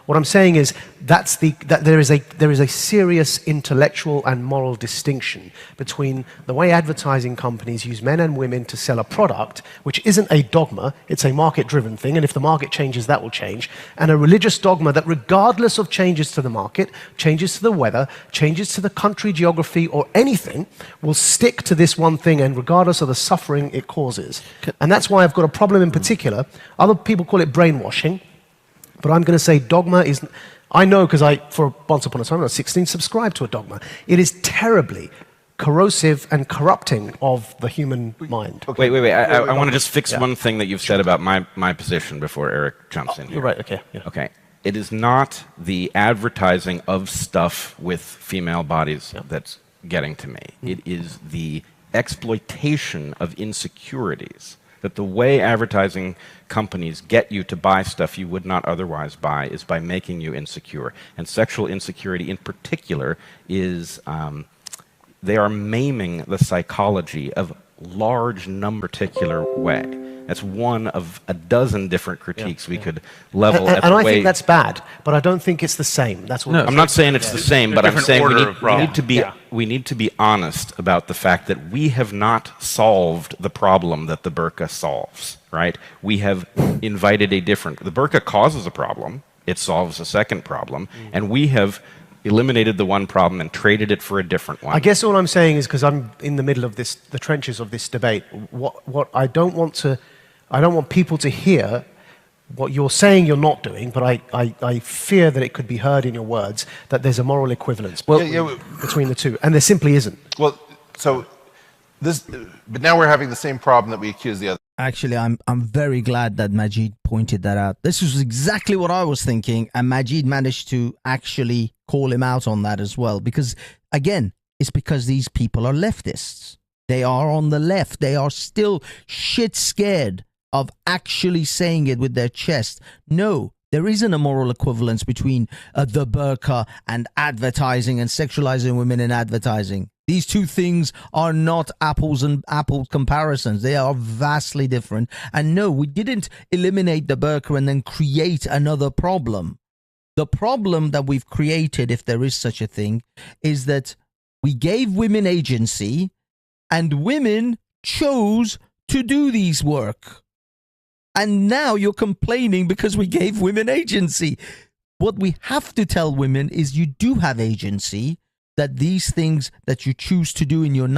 What I'm saying is that there is a serious intellectual and moral distinction between the way advertising companies use men and women to sell a product, which isn't a dogma, it's a market-driven thing, and if the market changes, that will change, and a religious dogma that regardless of changes to the market, changes to the weather, changes to the country geography or anything, will stick to this one thing, and regardless of the suffering it causes. And that's why I've got a problem in particular. Other people call it brainwashing, but I'm going to say dogma is... I know because for once upon a time, when I was 16, subscribed to a dogma. It is terribly corrosive and corrupting of the human mind. Okay. Wait. I want to just fix one thing that you've said about my position before Eric jumps in here. You're right, okay. Yeah. Okay. It is not the advertising of stuff with female bodies that's getting to me. It is the exploitation of insecurities. That the way advertising companies get you to buy stuff you would not otherwise buy is by making you insecure. And sexual insecurity in particular is, they are maiming the psychology of large number particular way. That's one of a dozen different critiques we could level at and the I way... think that's bad, but I don't think it's the same. That's what I'm not saying it's the same, but I'm saying we need to be honest about the fact that we have not solved the problem that the burqa solves, right? We have invited a different... The burqa causes a problem, it solves a second problem, and we have eliminated the one problem and traded it for a different one. I guess all I'm saying is, because I'm in the middle of this, the trenches of this debate, what I don't want people to hear what you're saying you're not doing, but I fear that it could be heard in your words that there's a moral equivalence between the two, and there simply isn't. Well, so but now we're having the same problem that we accuse the other. Actually, I'm very glad that Majid pointed that out. This was exactly what I was thinking, and Majid managed to actually call him out on that as well. Because, again, it's because these people are leftists. They are on the left. They are still shit scared of actually saying it with their chest. No, there isn't a moral equivalence between the burqa and advertising and sexualizing women in advertising. These two things are not apples and apples comparisons. They are vastly different. And no, we didn't eliminate the burqa and then create another problem. The problem that we've created, if there is such a thing, is that we gave women agency and women chose to do these work. And now you're complaining because we gave women agency. What we have to tell women is you do have agency, that these things that you choose to do in your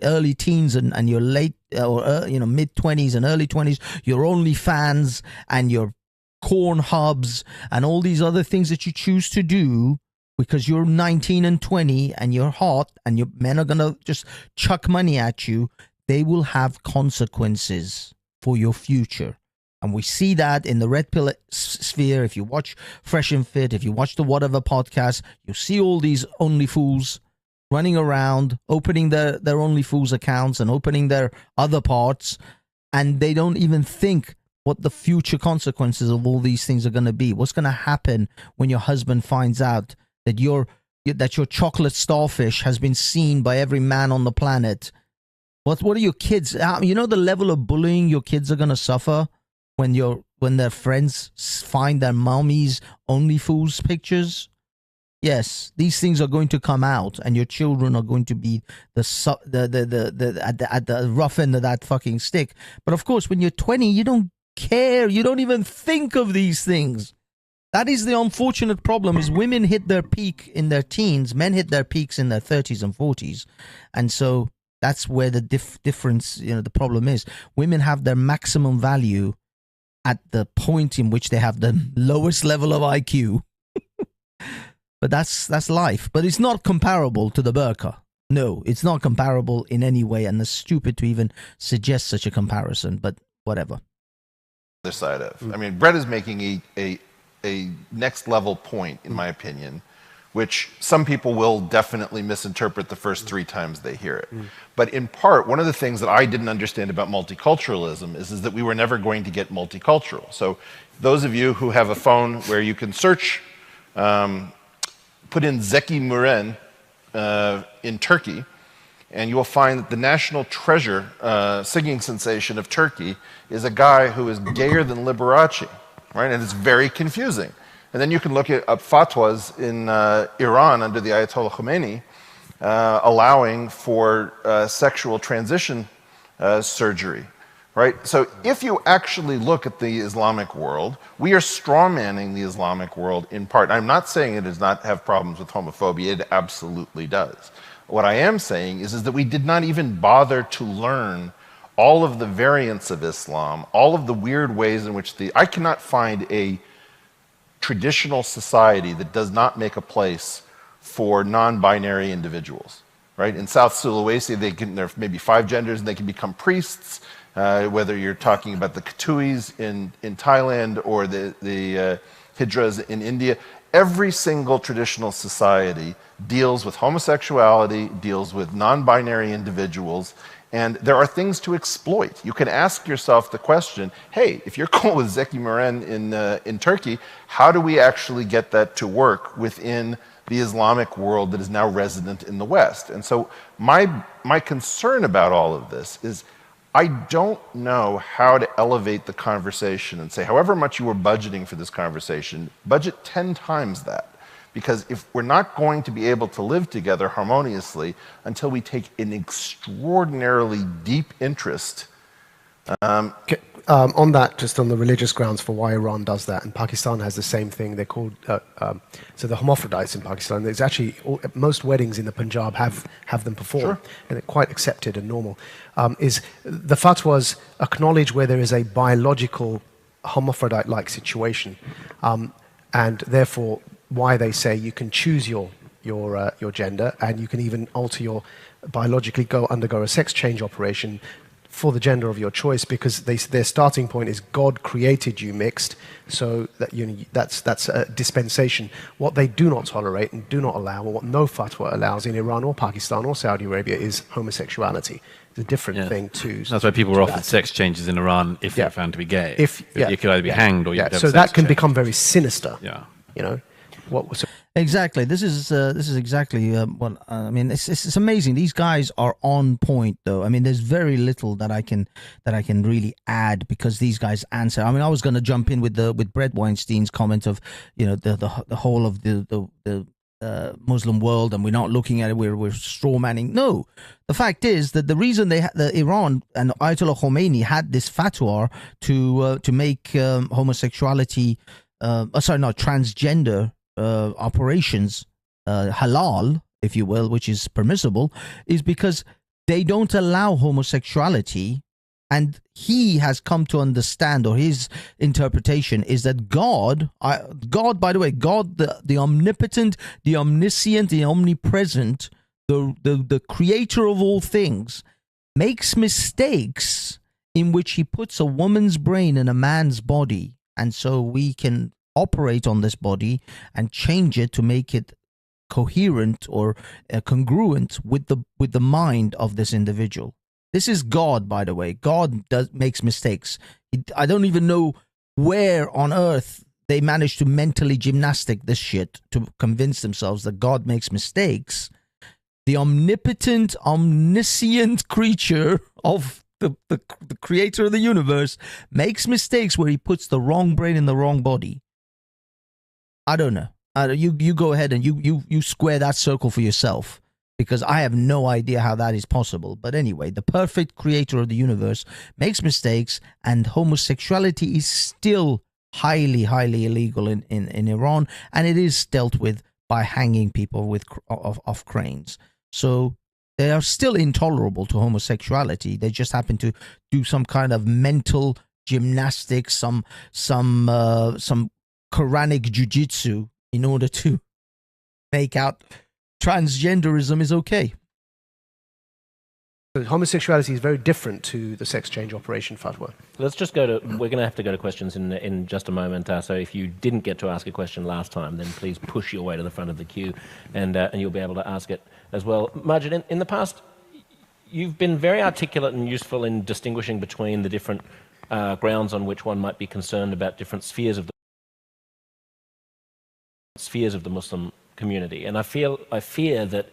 early teens and your late or mid 20s and early 20s, your OnlyFans and your corn hubs and all these other things that you choose to do because you're 19 and 20 and you're hot and your men are gonna just chuck money at you, they will have consequences for your future. And we see that in the red pill sphere. If you watch Fresh and Fit, if you watch the Whatever podcast, you see all these only fools running around, opening their only fools accounts and opening their other parts, and they don't even think what the future consequences of all these things are going to be. What's going to happen when your husband finds out that your chocolate starfish has been seen by every man on the planet? What are your kids? You know the level of bullying your kids are going to suffer when their friends find their mommy's OnlyFools pictures? Yes, these things are going to come out, and your children are going to be at the rough end of that fucking stick. But of course, when you're 20, you don't care. You don't even think of these things. That is the unfortunate problem: is women hit their peak in their teens, men hit their peaks in their 30s and 40s, and so that's where the difference. The problem is women have their maximum value at the point in which they have the lowest level of IQ. But that's life. But it's not comparable to the burqa. No, it's not comparable in any way, and it's stupid to even suggest such a comparison, but whatever. Other side of. I mean, Brett is making a next level point, in my opinion, which some people will definitely misinterpret the first 3 times they hear it. But in part, one of the things that I didn't understand about multiculturalism is that we were never going to get multicultural. So those of you who have a phone where you can search put in Zeki Müren in Turkey, and you will find that the national treasure singing sensation of Turkey is a guy who is gayer than Liberace, right? And it's very confusing. And then you can look at fatwas in Iran under the Ayatollah Khomeini allowing for sexual transition surgery, right? So if you actually look at the Islamic world, we are strawmanning the Islamic world in part. I'm not saying it does not have problems with homophobia. It absolutely does. What I am saying is that we did not even bother to learn all of the variants of Islam, all of the weird ways in which I cannot find a traditional society that does not make a place for non-binary individuals, right? In South Sulawesi, there are maybe 5 genders and they can become priests, whether you're talking about the Katuis in Thailand or the Hijras in India. Every single traditional society deals with homosexuality, deals with non-binary individuals, and there are things to exploit. You can ask yourself the question, hey, if you're cool with Zeki Müren in Turkey, how do we actually get that to work within the Islamic world that is now resident in the West? And so my concern about all of this is I don't know how to elevate the conversation and say, however much you were budgeting for this conversation, budget 10 times that. Because if we're not going to be able to live together harmoniously until we take an extraordinarily deep interest. On that, just on the religious grounds for why Iran does that, and Pakistan has the same thing. They're called so the hermaphrodites in Pakistan. There's actually most weddings in the Punjab have them perform, sure, and they're quite accepted and normal. Is the fatwas acknowledge where there is a biological hermaphrodite-like situation, and therefore why they say you can choose your gender, and you can even alter your biologically undergo a sex change operation for the gender of your choice, because their starting point is God created you mixed, so that that's a dispensation. What they do not tolerate and do not allow, or what no fatwa allows in Iran or Pakistan or Saudi Arabia, is homosexuality. It's a different thing to. That's why people were offered sex changes in Iran if you're found to be gay. You could either be hanged or you could have so sex that can change. become very sinister. Yeah. You know, what was. Exactly. This is exactly what I mean. It's amazing. These guys are on point, though. I mean, there's very little that I can really add, because these guys answer. I mean, I was going to jump in with Brett Weinstein's comment of, you know, the whole of the Muslim world, and we're not looking at it. We're straw manning. No, the fact is that the reason the Iran and Ayatollah Khomeini had this fatwa to make homosexuality, transgender operations halal, if you will, which is permissible, is because they don't allow homosexuality. And he has come to understand, or his interpretation is that God, by the way, God, the omnipotent, the omniscient, the omnipresent, the creator of all things, makes mistakes in which he puts a woman's brain in a man's body, and so we can operate on this body and change it to make it coherent or congruent with the mind of this individual. This is God, by the way. God makes mistakes. I don't even know where on earth they managed to mentally gymnastic this shit to convince themselves that God makes mistakes. The omnipotent, omniscient creature of the creator of the universe makes mistakes where he puts the wrong brain in the wrong body. I don't know. You go ahead and you square that circle for yourself, because I have no idea how that is possible. But anyway, the perfect creator of the universe makes mistakes, and homosexuality is still highly, highly illegal in Iran, and it is dealt with by hanging people off cranes. So they are still intolerable to homosexuality. They just happen to do some kind of mental gymnastics, some Quranic jujitsu in order to make out transgenderism is okay. Homosexuality is very different to the sex change operation fatwa. Let's just we're going to have to go to questions in just a moment. So if you didn't get to ask a question last time, then please push your way to the front of the queue, and you'll be able to ask it as well. Majid, in the past, you've been very articulate and useful in distinguishing between the different grounds on which one might be concerned about different spheres of the spheres of the Muslim community. And I fear that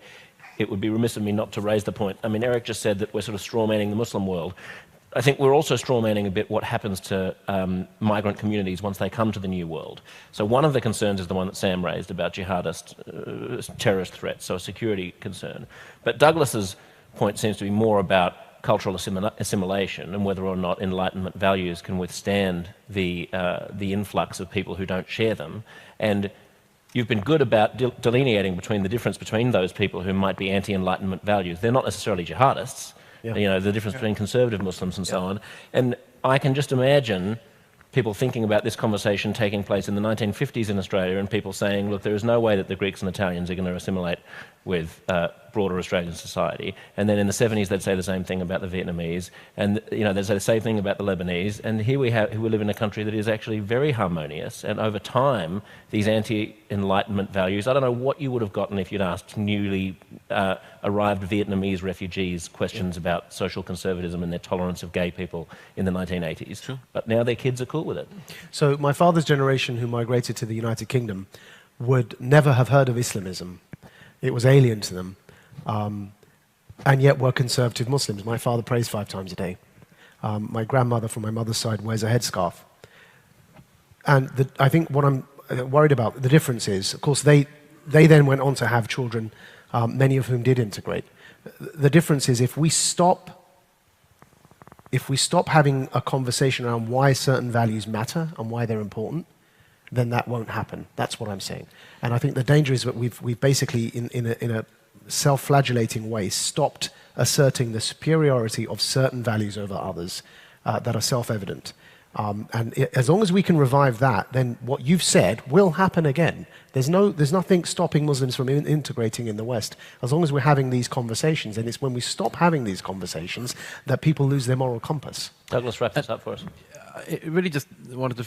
it would be remiss of me not to raise the point. I mean, Eric just said that we're sort of strawmanning the Muslim world. I think we're also strawmanning a bit what happens to migrant communities once they come to the new world. So one of the concerns is the one that Sam raised about jihadist terrorist threats, so a security concern. But Douglas's point seems to be more about cultural assimilation and whether or not Enlightenment values can withstand the influx of people who don't share them. And you've been good about delineating between the difference between those people who might be anti-Enlightenment values. They're not necessarily jihadists. Yeah. You know, the difference between conservative Muslims and so on. And I can just imagine people thinking about this conversation taking place in the 1950s in Australia and people saying, look, there is no way that the Greeks and Italians are going to assimilate with broader Australian society. And then in the 70s they'd say the same thing about the Vietnamese, and you know, they'd say the same thing about the Lebanese. And here we live in a country that is actually very harmonious, and over time these anti-Enlightenment values, I don't know what you would have gotten if you'd asked newly arrived Vietnamese refugees questions about social conservatism and their tolerance of gay people in the 1980s. Sure. But now their kids are cool with it. So my father's generation, who migrated to the United Kingdom, would never have heard of Islamism. It was alien to them, and yet were conservative Muslims. My father prays 5 times a day. My grandmother from my mother's side wears a headscarf. And I think what I'm worried about, the difference is, of course, they then went on to have children, many of whom did integrate. The difference is if we stop having a conversation around why certain values matter and why they're important, then that won't happen. That's what I'm saying. And I think the danger is that we've basically, in a self-flagellating way, stopped asserting the superiority of certain values over others that are self-evident. As long as we can revive that, then what you've said will happen again. There's nothing stopping Muslims from integrating in the West. As long as we're having these conversations, and it's when we stop having these conversations that people lose their moral compass. Douglas, wrap this up for us. I really just wanted to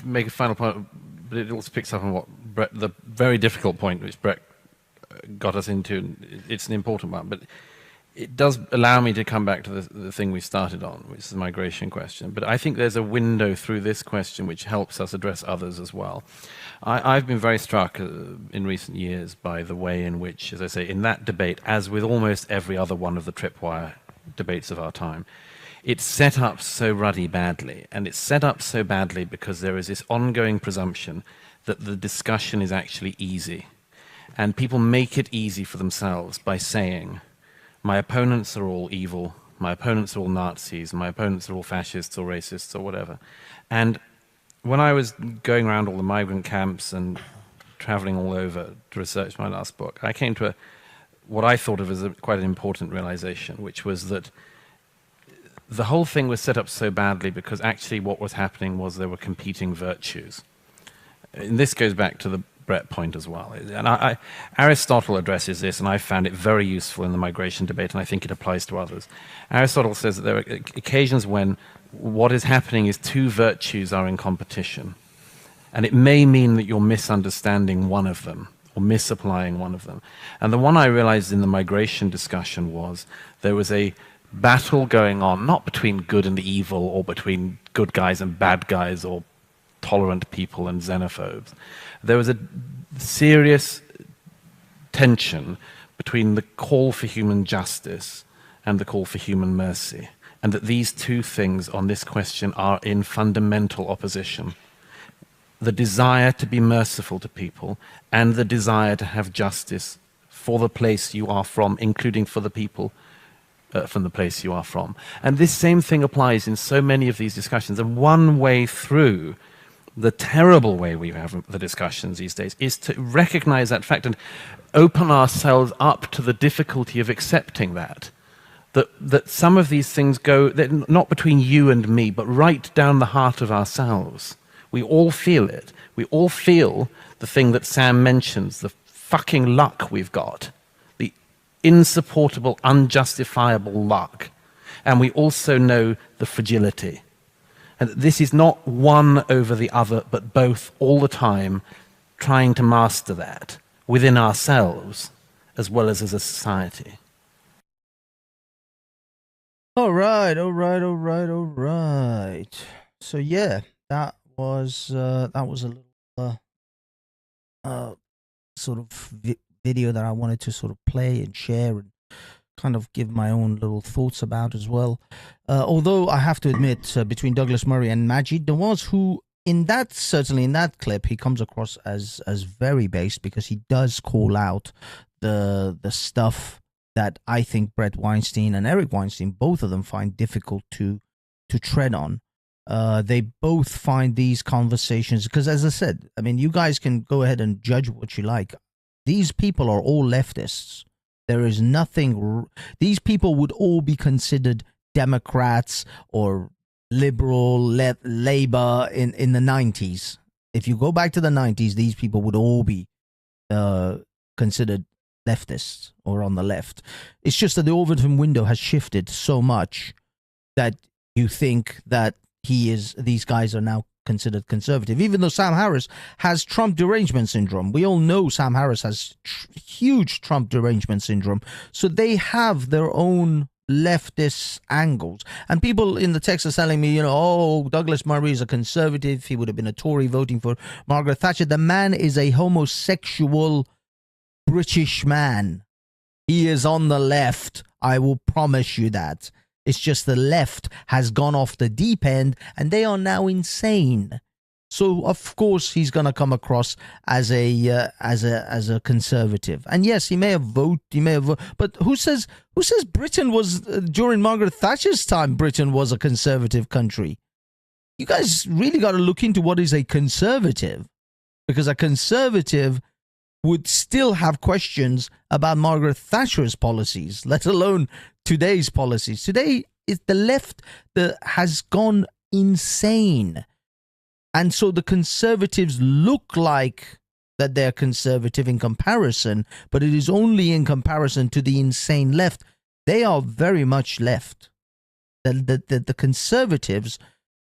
make a final point, but it also picks up on what Brett, the very difficult point which Brett got us into, and it's an important one, but it does allow me to come back to the thing we started on, which is the migration question. But I think there's a window through this question which helps us address others as well. I've been very struck in recent years by the way in which, as I say, in that debate, as with almost every other one of the tripwire debates of our time, it's set up so ruddy badly, and it's set up so badly because there is this ongoing presumption that the discussion is actually easy, and people make it easy for themselves by saying, my opponents are all evil, my opponents are all Nazis, my opponents are all fascists or racists or whatever. And when I was going around all the migrant camps and traveling all over to research my last book, I came to what I thought of as quite an important realization, which was that the whole thing was set up so badly because actually what was happening was there were competing virtues. And this goes back to the Brett point as well. And Aristotle addresses this, and I found it very useful in the migration debate, and I think it applies to others. Aristotle says that there are occasions when what is happening is 2 virtues are in competition. And it may mean that you're misunderstanding one of them, or misapplying one of them. And the one I realized in the migration discussion was there was a battle going on, not between good and evil, or between good guys and bad guys, or tolerant people and xenophobes. There was a serious tension between the call for human justice and the call for human mercy, and that these 2 things on this question are in fundamental opposition. The desire to be merciful to people and the desire to have justice for the place you are from, including for the people from the place you are from. And this same thing applies in so many of these discussions. And one way through the terrible way we have the discussions these days is to recognize that fact and open ourselves up to the difficulty of accepting that some of these things go, not between you and me, but right down the heart of ourselves. We all feel it. We all feel the thing that Sam mentions, the fucking luck we've got. Insupportable, unjustifiable luck. And we also know the fragility. And this is not one over the other, but both all the time, trying to master that within ourselves as well as a society. All right. So yeah, that was a little sort of video that I wanted to sort of play and share and kind of give my own little thoughts about as well. Although I have to admit, between Douglas Murray and Majid Nawaz, who certainly in that clip, he comes across as very based, because he does call out the stuff that I think Brett Weinstein and Eric Weinstein, both of them, find difficult to tread on. They both find these conversations, because as I said, I mean, you guys can go ahead and judge what you like. These people are all leftists. There is nothing. These people would all be considered Democrats or liberal, Labour in the 90s. If you go back to the 90s, these people would all be considered leftists or on the left. It's just that the Overton window has shifted so much that you think that these guys are now considered conservative, even though Sam Harris has Trump derangement syndrome. We all know Sam Harris has huge Trump derangement syndrome. So they have their own leftist angles. And people in the text are telling me, oh, Douglas Murray is a conservative. He would have been a Tory voting for Margaret Thatcher. The man is a homosexual British man. He is on the left. I will promise you that. It's just the left has gone off the deep end and they are now insane. So of course he's going to come across as a conservative. And yes, he may have voted, but who says Britain was during Margaret Thatcher's time? Britain was a conservative country. You guys really got to look into what is a conservative, because a conservative would still have questions about Margaret Thatcher's policies, let alone today's policies. Today is the left that has gone insane. And so the conservatives look like that they're conservative in comparison, but it is only in comparison to the insane left. They are very much left. The conservatives,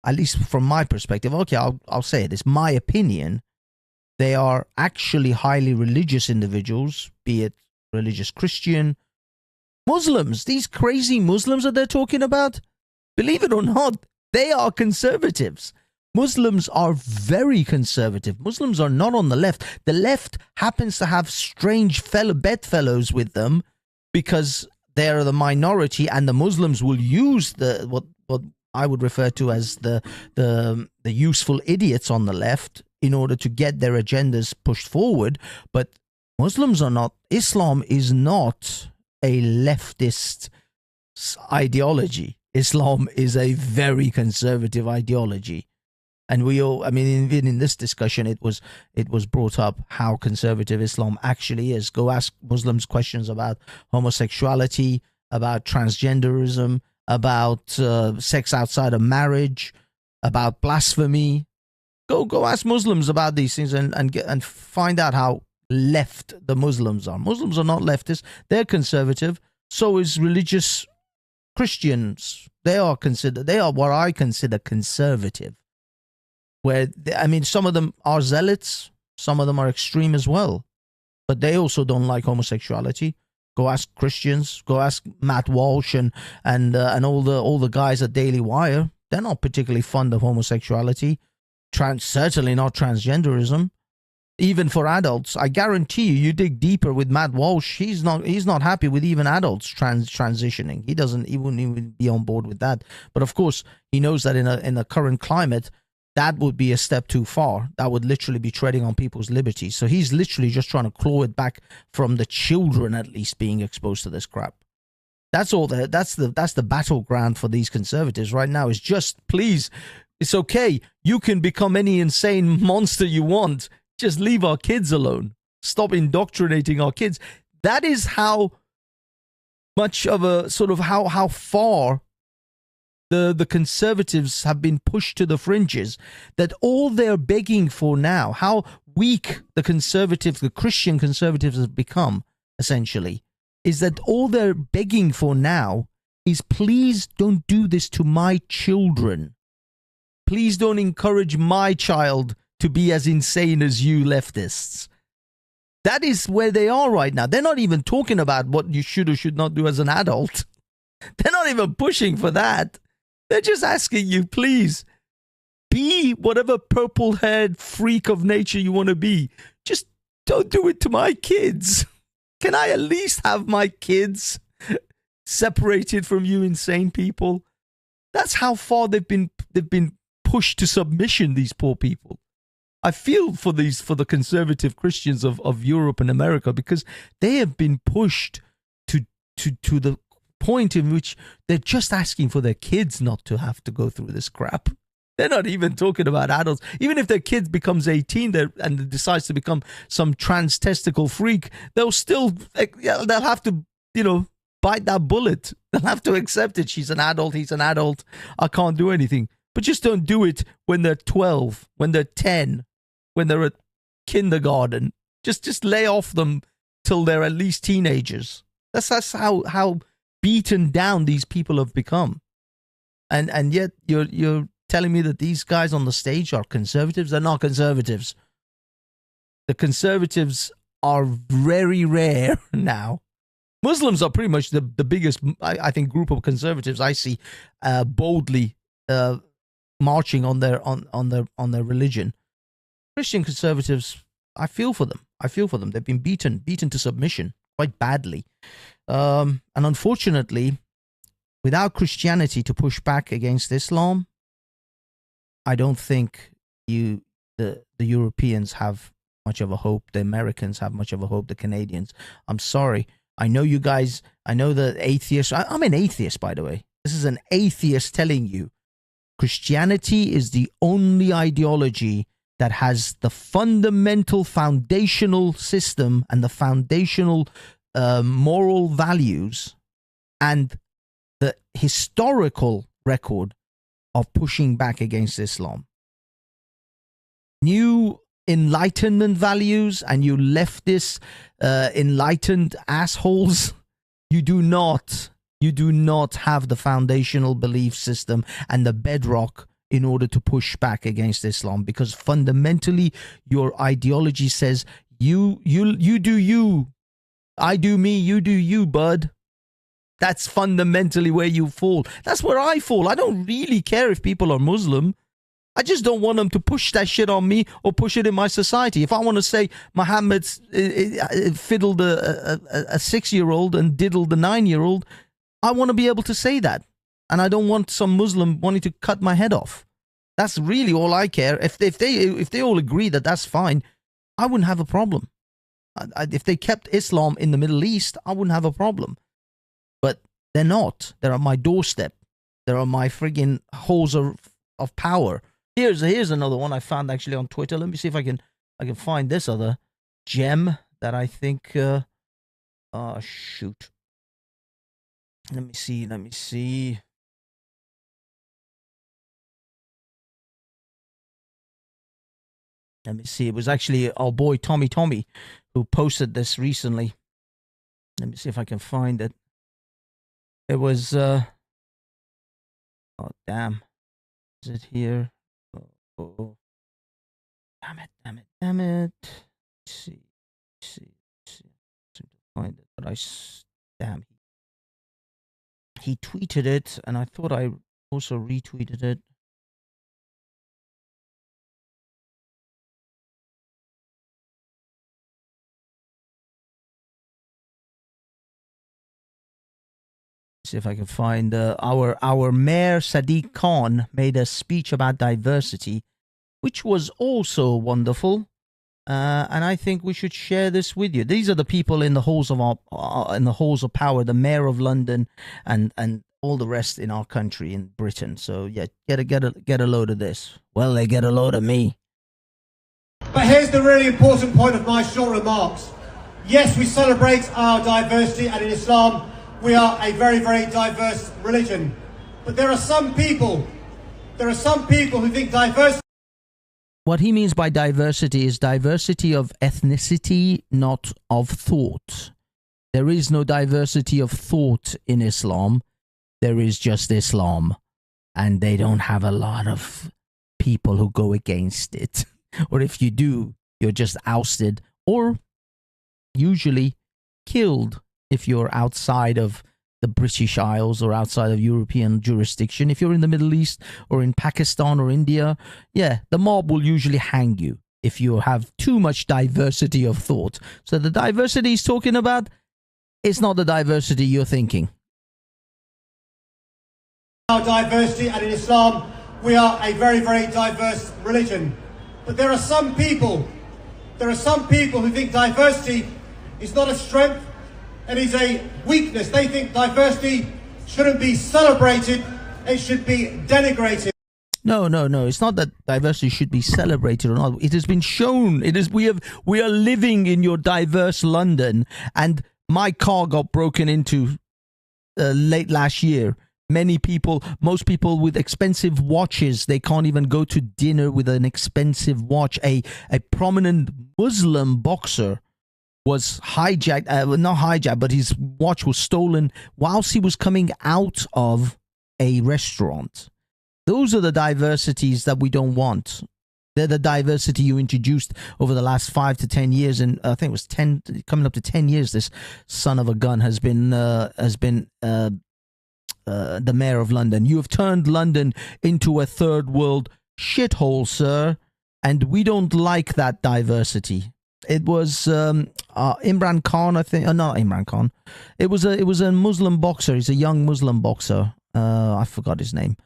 at least from my perspective, okay, I'll say it, it's my opinion, they are actually highly religious individuals, be it religious Christian, Muslims, these crazy Muslims that they're talking about, believe it or not, they are conservatives. Muslims are very conservative. Muslims are not on the left. The left happens to have strange bedfellows with them because they're the minority, and the Muslims will use what I would refer to as the useful idiots on the left in order to get their agendas pushed forward. But Muslims are not. Islam is not a leftist ideology. Islam is a very conservative ideology. And even in this discussion, it was brought up how conservative Islam actually is. Go ask Muslims questions about homosexuality, about transgenderism, about sex outside of marriage, about blasphemy. Go ask Muslims about these things and find out how left the Muslims are. Muslims are not leftists. They're conservative. So is religious Christians. They are what I consider conservative. Some of them are zealots, some of them are extreme as well, but they also don't like homosexuality. Go ask Christians, go ask Matt Walsh and all the guys at Daily Wire. They're not particularly fond of homosexuality, certainly not transgenderism. Even for adults, I guarantee you dig deeper with Matt Walsh, he's not happy with even adults transitioning. He wouldn't even be on board with that. But of course, he knows that in the current climate, that would be a step too far. That would literally be treading on people's liberties. So he's literally just trying to claw it back from the children, at least, being exposed to this crap. That's all. That's the battleground for these conservatives right now. Is just, please, it's okay. You can become any insane monster you want. Just leave our kids alone. Stop indoctrinating our kids. That is how much of a sort of how far the conservatives have been pushed to the fringes, that all they're begging for now, how weak the Christian conservatives have become, essentially, is that all they're begging for now is, please don't do this to my children. Please don't encourage my child to be as insane as you leftists. That is where they are right now. They're not even talking about what you should or should not do as an adult. They're not even pushing for that. They're just asking you, please, be whatever purple-haired freak of nature you want to be. Just don't do it to my kids. Can I at least have my kids separated from you insane people? That's how far they've been pushed to submission, these poor people. I feel for the conservative Christians of Europe and America, because they have been pushed to the point in which they're just asking for their kids not to have to go through this crap. They're not even talking about adults. Even if their kid becomes 18 and decides to become some trans-testicle freak, they'll have to, bite that bullet. They'll have to accept it. She's an adult. He's an adult. I can't do anything. But just don't do it when they're 12, when they're 10, when they're at kindergarten. Just lay off them till they're at least teenagers. That's how beaten down these people have become. And yet you're telling me that these guys on the stage are conservatives? They're not conservatives. The conservatives are very rare now. Muslims are pretty much the biggest, I think, group of conservatives I see boldly marching on their religion. Christian conservatives, I feel for them. They've been beaten to submission quite badly. And unfortunately, without Christianity to push back against Islam, I don't think the Europeans have much of a hope. The Americans have much of a hope. The Canadians. I'm sorry. I know you guys. I know the atheists. I'm an atheist, by the way. This is an atheist telling you Christianity is the only ideology that has the fundamental foundational system and the foundational moral values and the historical record of pushing back against Islam. New enlightenment values and you leftist enlightened assholes, you do not have the foundational belief system and the bedrock in order to push back against Islam, because fundamentally your ideology says you do you, I do me, you do you, bud. That's fundamentally where you fall. That's where I fall. I don't really care if people are Muslim. I just don't want them to push that shit on me or push it in my society. If I want to say Muhammad's fiddled a 6-year-old and diddled a 9-year-old, I want to be able to say that. And I don't want some Muslim wanting to cut my head off. That's really all I care. If they all agree that that's fine, I wouldn't have a problem. If they kept Islam in the Middle East, I wouldn't have a problem. But they're not. They're on my doorstep. They're on my friggin' halls of power. Here's another one I found actually on Twitter. Let me see if I can find this other gem that I think. Shoot. Let me see. It was actually our boy Tommy who posted this recently. Let me see if I can find it. It was. Oh damn! Is it here? Oh. Damn it! Let's see. To find it, but damn. He tweeted it, and I thought I also retweeted it. See if I can find our mayor Sadiq Khan made a speech about diversity, which was also wonderful, and I think we should share this with you. These are the people in the halls of power, the mayor of London, and all the rest in our country, in Britain. So yeah, get a load of this. Well, they get a load of me. But here's the really important point of my short remarks. Yes, we celebrate our diversity, and in Islam, we are a very, very diverse religion. But there are some people who think diversity... What he means by diversity is diversity of ethnicity, not of thought. There is no diversity of thought in Islam. There is just Islam. And they don't have a lot of people who go against it. Or if you do, you're just ousted or usually killed. If you're outside of the British Isles or outside of European jurisdiction, if you're in the Middle East or in Pakistan or India, yeah, the mob will usually hang you. if you have too much diversity of thought. So the diversity he's talking about, it's not the diversity you're thinking. Our diversity, and in Islam, we are a very, very diverse religion. But there are some people who think diversity is not a strength, it is a weakness. They think diversity shouldn't be celebrated, it should be denigrated. No. It's not that diversity should be celebrated or not. It has been shown. We are living in your diverse London, and my car got broken into late last year. Most people with expensive watches, they can't even go to dinner with an expensive watch. A prominent Muslim boxer was hijacked, not hijacked, but his watch was stolen whilst he was coming out of a restaurant. Those are the diversities that we don't want. They're the diversity you introduced over the last 5 to 10 years, and I think it was 10, coming up to 10 years. This son of a gun has been the mayor of London. You have turned London into a third world shithole, sir, and we don't like that diversity. It was Imran Khan, I think. Not Imran Khan. It was a Muslim boxer. He's a young Muslim boxer. I forgot his name.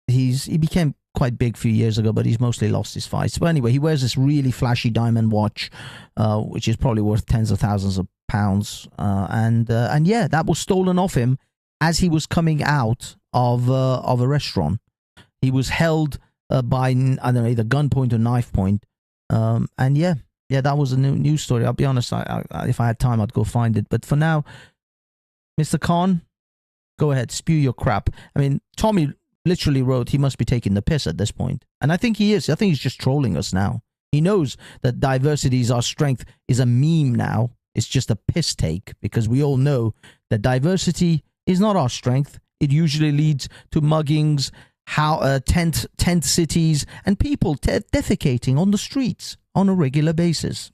He became quite big a few years ago, but he's mostly lost his fights. But anyway, he wears this really flashy diamond watch, which is probably worth tens of thousands of pounds. And yeah, that was stolen off him as he was coming out of a restaurant. He was held by, I don't know, either gunpoint or knife point. And yeah, that was a news story. I'll be honest, if I had time, I'd go find it. But for now, Mr. Khan, go ahead, spew your crap. I mean, Tommy literally wrote he must be taking the piss at this point. And I think he is. I think he's just trolling us now. He knows that diversity is our strength is a meme now. It's just a piss take, because we all know that diversity is not our strength. It usually leads to muggings, tent cities, and people defecating on the streets on a regular basis.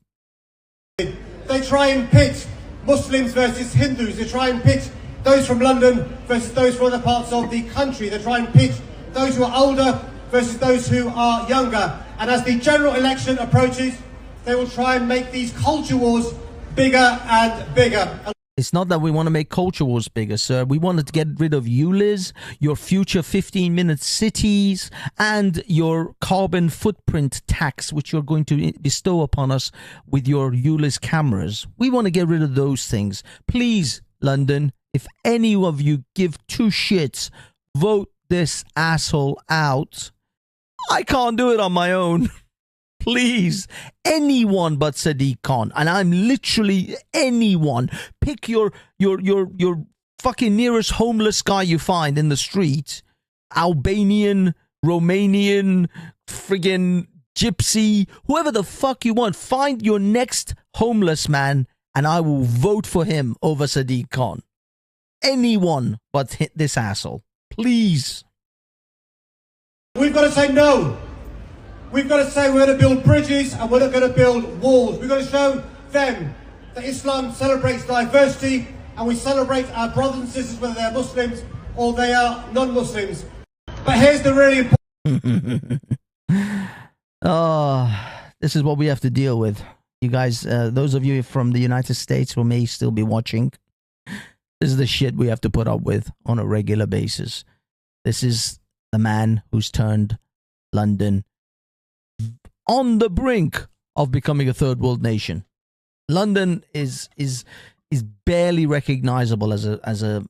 They try and pit Muslims versus Hindus. They try and pit those from London versus those from other parts of the country. They try and pit those who are older versus those who are younger. And as the general election approaches, they will try and make these culture wars bigger and bigger. It's not that we want to make culture wars bigger, sir. We wanted to get rid of ULIZ, your future 15-minute cities, and your carbon footprint tax, which you're going to bestow upon us with your ULIZ cameras. We want to get rid of those things. Please, London, if any of you give two shits, vote this asshole out. I can't do it on my own. Please, anyone but Sadiq Khan, and I'm literally anyone. Pick your fucking nearest homeless guy you find in the street, Albanian, Romanian, friggin' gypsy, whoever the fuck you want. Find your next homeless man, and I will vote for him over Sadiq Khan. Anyone but this asshole, please. We've got to say no. We've got to say we're going to build bridges and we're not going to build walls. We've got to show them that Islam celebrates diversity and we celebrate our brothers and sisters, whether they're Muslims or they are non-Muslims. But here's the really important... This is what we have to deal with. You guys, those of you from the United States who may still be watching, this is the shit we have to put up with on a regular basis. This is the man who's turned London on the brink of becoming a third world nation. London is barely recognizable as a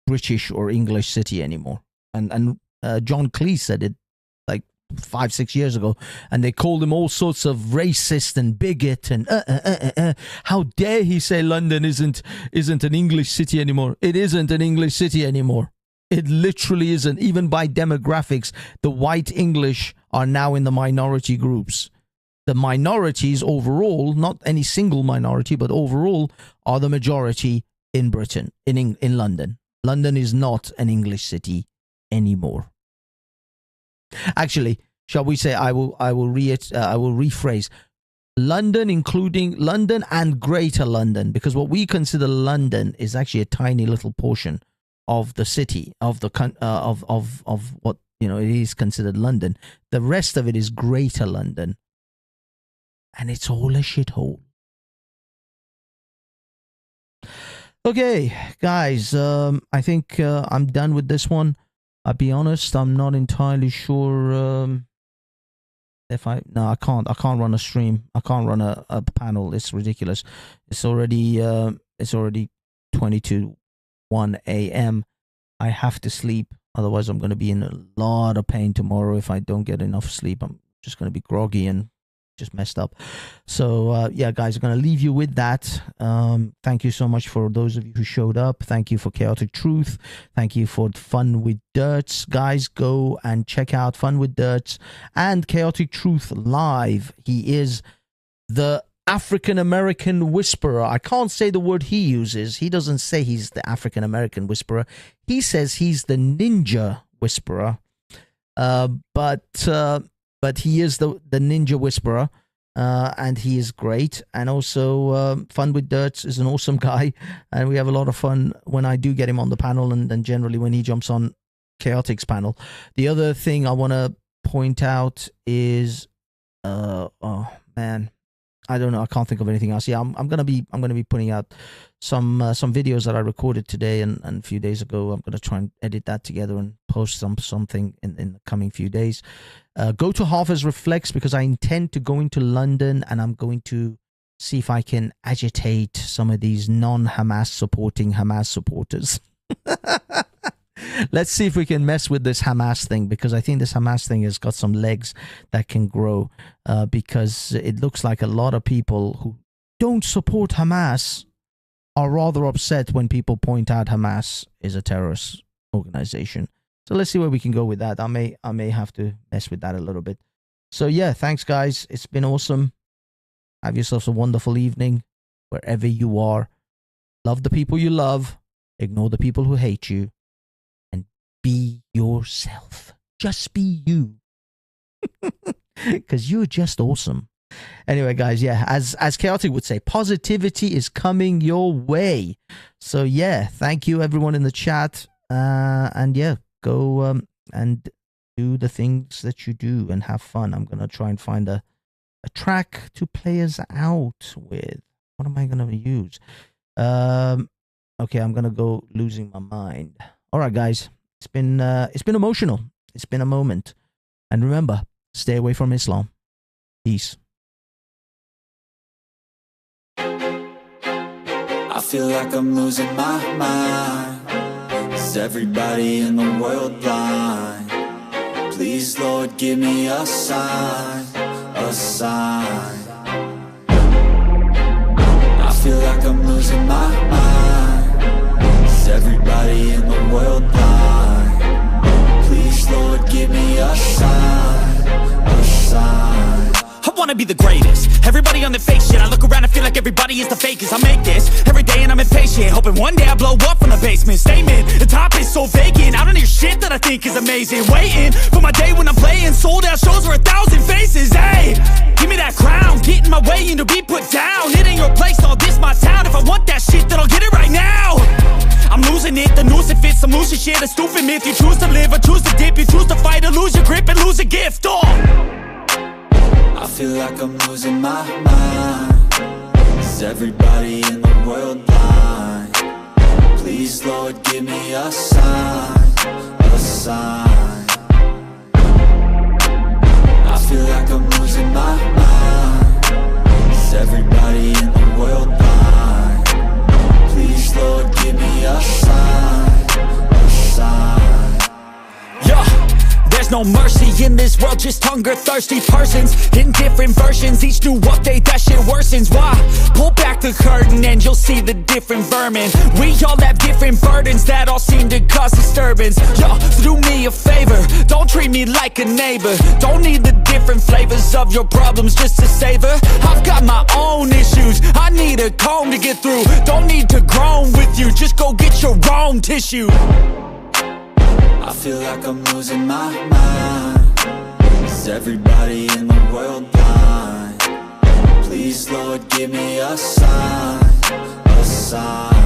British or English city anymore. And John Cleese said it like 5-6 years ago, and they called him all sorts of racist and bigot and how dare he say London isn't an English city anymore. It isn't an English city anymore. It literally isn't. Even by demographics, the white English are now in the minority groups. The minorities overall, not any single minority, but overall, are the majority in Britain, in London. London is not an English city anymore. Actually, shall we say, I will rephrase. London, including London and Greater London, because what we consider London is actually a tiny little portion of the city, of the of what you know, it is considered London. The rest of it is Greater London. And it's all a shithole. Okay, guys, I think I'm done with this one. I'll be honest, I'm not entirely sure if I can't run a stream. I can't run a panel. It's ridiculous. It's already 22:01 a.m. I have to sleep. Otherwise, I'm going to be in a lot of pain tomorrow if I don't get enough sleep. I'm just going to be groggy and just messed up. So yeah, guys, I'm going to leave you with that. Thank you so much for those of you who showed up. Thank you for Chaotic Truth. Thank you for Fun with Dirts. Guys, go and check out Fun with Dirts and Chaotic Truth live. He is the African-American whisperer. I can't say the word he uses. He doesn't say he's the African-American whisperer. He says he's the ninja whisperer. But he is the ninja whisperer, and he is great. And also, Fun with Dirts is an awesome guy, and we have a lot of fun when I do get him on the panel, and generally when he jumps on Chaotic's panel. The other thing I want to point out is, oh man, I don't know. I can't think of anything else. Yeah, I'm gonna be putting out some videos that I recorded today and a few days ago. I'm gonna try and edit that together and post something in the coming few days. Go to Harvest Reflects because I intend to go into London and I'm going to see if I can agitate some of these non-Hamas supporting Hamas supporters. Let's see if we can mess with this Hamas thing, because I think this Hamas thing has got some legs that can grow, because it looks like a lot of people who don't support Hamas are rather upset when people point out Hamas is a terrorist organization. So let's see where we can go with that. I may have to mess with that a little bit. So yeah, thanks guys. It's been awesome. Have yourselves a wonderful evening wherever you are. Love the people you love. Ignore the people who hate you. Be yourself. Just be you. Because you're just awesome. Anyway, guys, yeah, as Chaotic would say, positivity is coming your way. So, yeah, thank you, everyone in the chat. And, yeah, go and do the things that you do and have fun. I'm going to try and find a track to play us out with. What am I going to use? Okay, I'm going to go losing my mind. All right, guys. It's been emotional. It's been a moment. And remember, stay away from Islam. Peace. I feel like I'm losing my mind. Is everybody in the world blind? Please, Lord, give me a sign, a sign. I feel like I'm losing my mind. Is everybody in the world blind? Please, Lord, give me a sign, a sign. I wanna be the greatest. Everybody on the fake shit. I look around and feel like everybody is the fakest. I make this every day and I'm impatient, hoping one day I blow up from the basement. Statement, the top is so vacant. I don't hear shit that I think is amazing. Waiting for my day when I'm playing sold out shows for 1,000 faces. Hey, give me that crown. Get in my way and to be put down. It ain't your place, all this my town. If I want that shit, then I'll get it right now. I'm losing it, the noose it fits. I'm losing shit, a stupid myth. You choose to live or choose to dip. You choose to fight or lose your grip and lose a gift. Oh, I feel like I'm losing my mind. Is everybody in the world blind? Please, Lord, give me a sign, a sign. I feel like I'm losing my mind. Is everybody in the world blind? Please, Lord, give me a sign, a sign. Yeah, there's no mercy in this world, just hunger-thirsty persons in different versions. Each new update, that shit worsens. Why? Pull back the curtain and you'll see the different vermin. We all have different burdens that all seem to cause disturbance. Yo, so do me a favor, don't treat me like a neighbor. Don't need the different flavors of your problems just to savor. I've got my own issues, I need a comb to get through. Don't need to groan with you, just go get your own tissue. I feel like I'm losing my mind. Is everybody in the world blind? Please, Lord, give me a sign, a sign.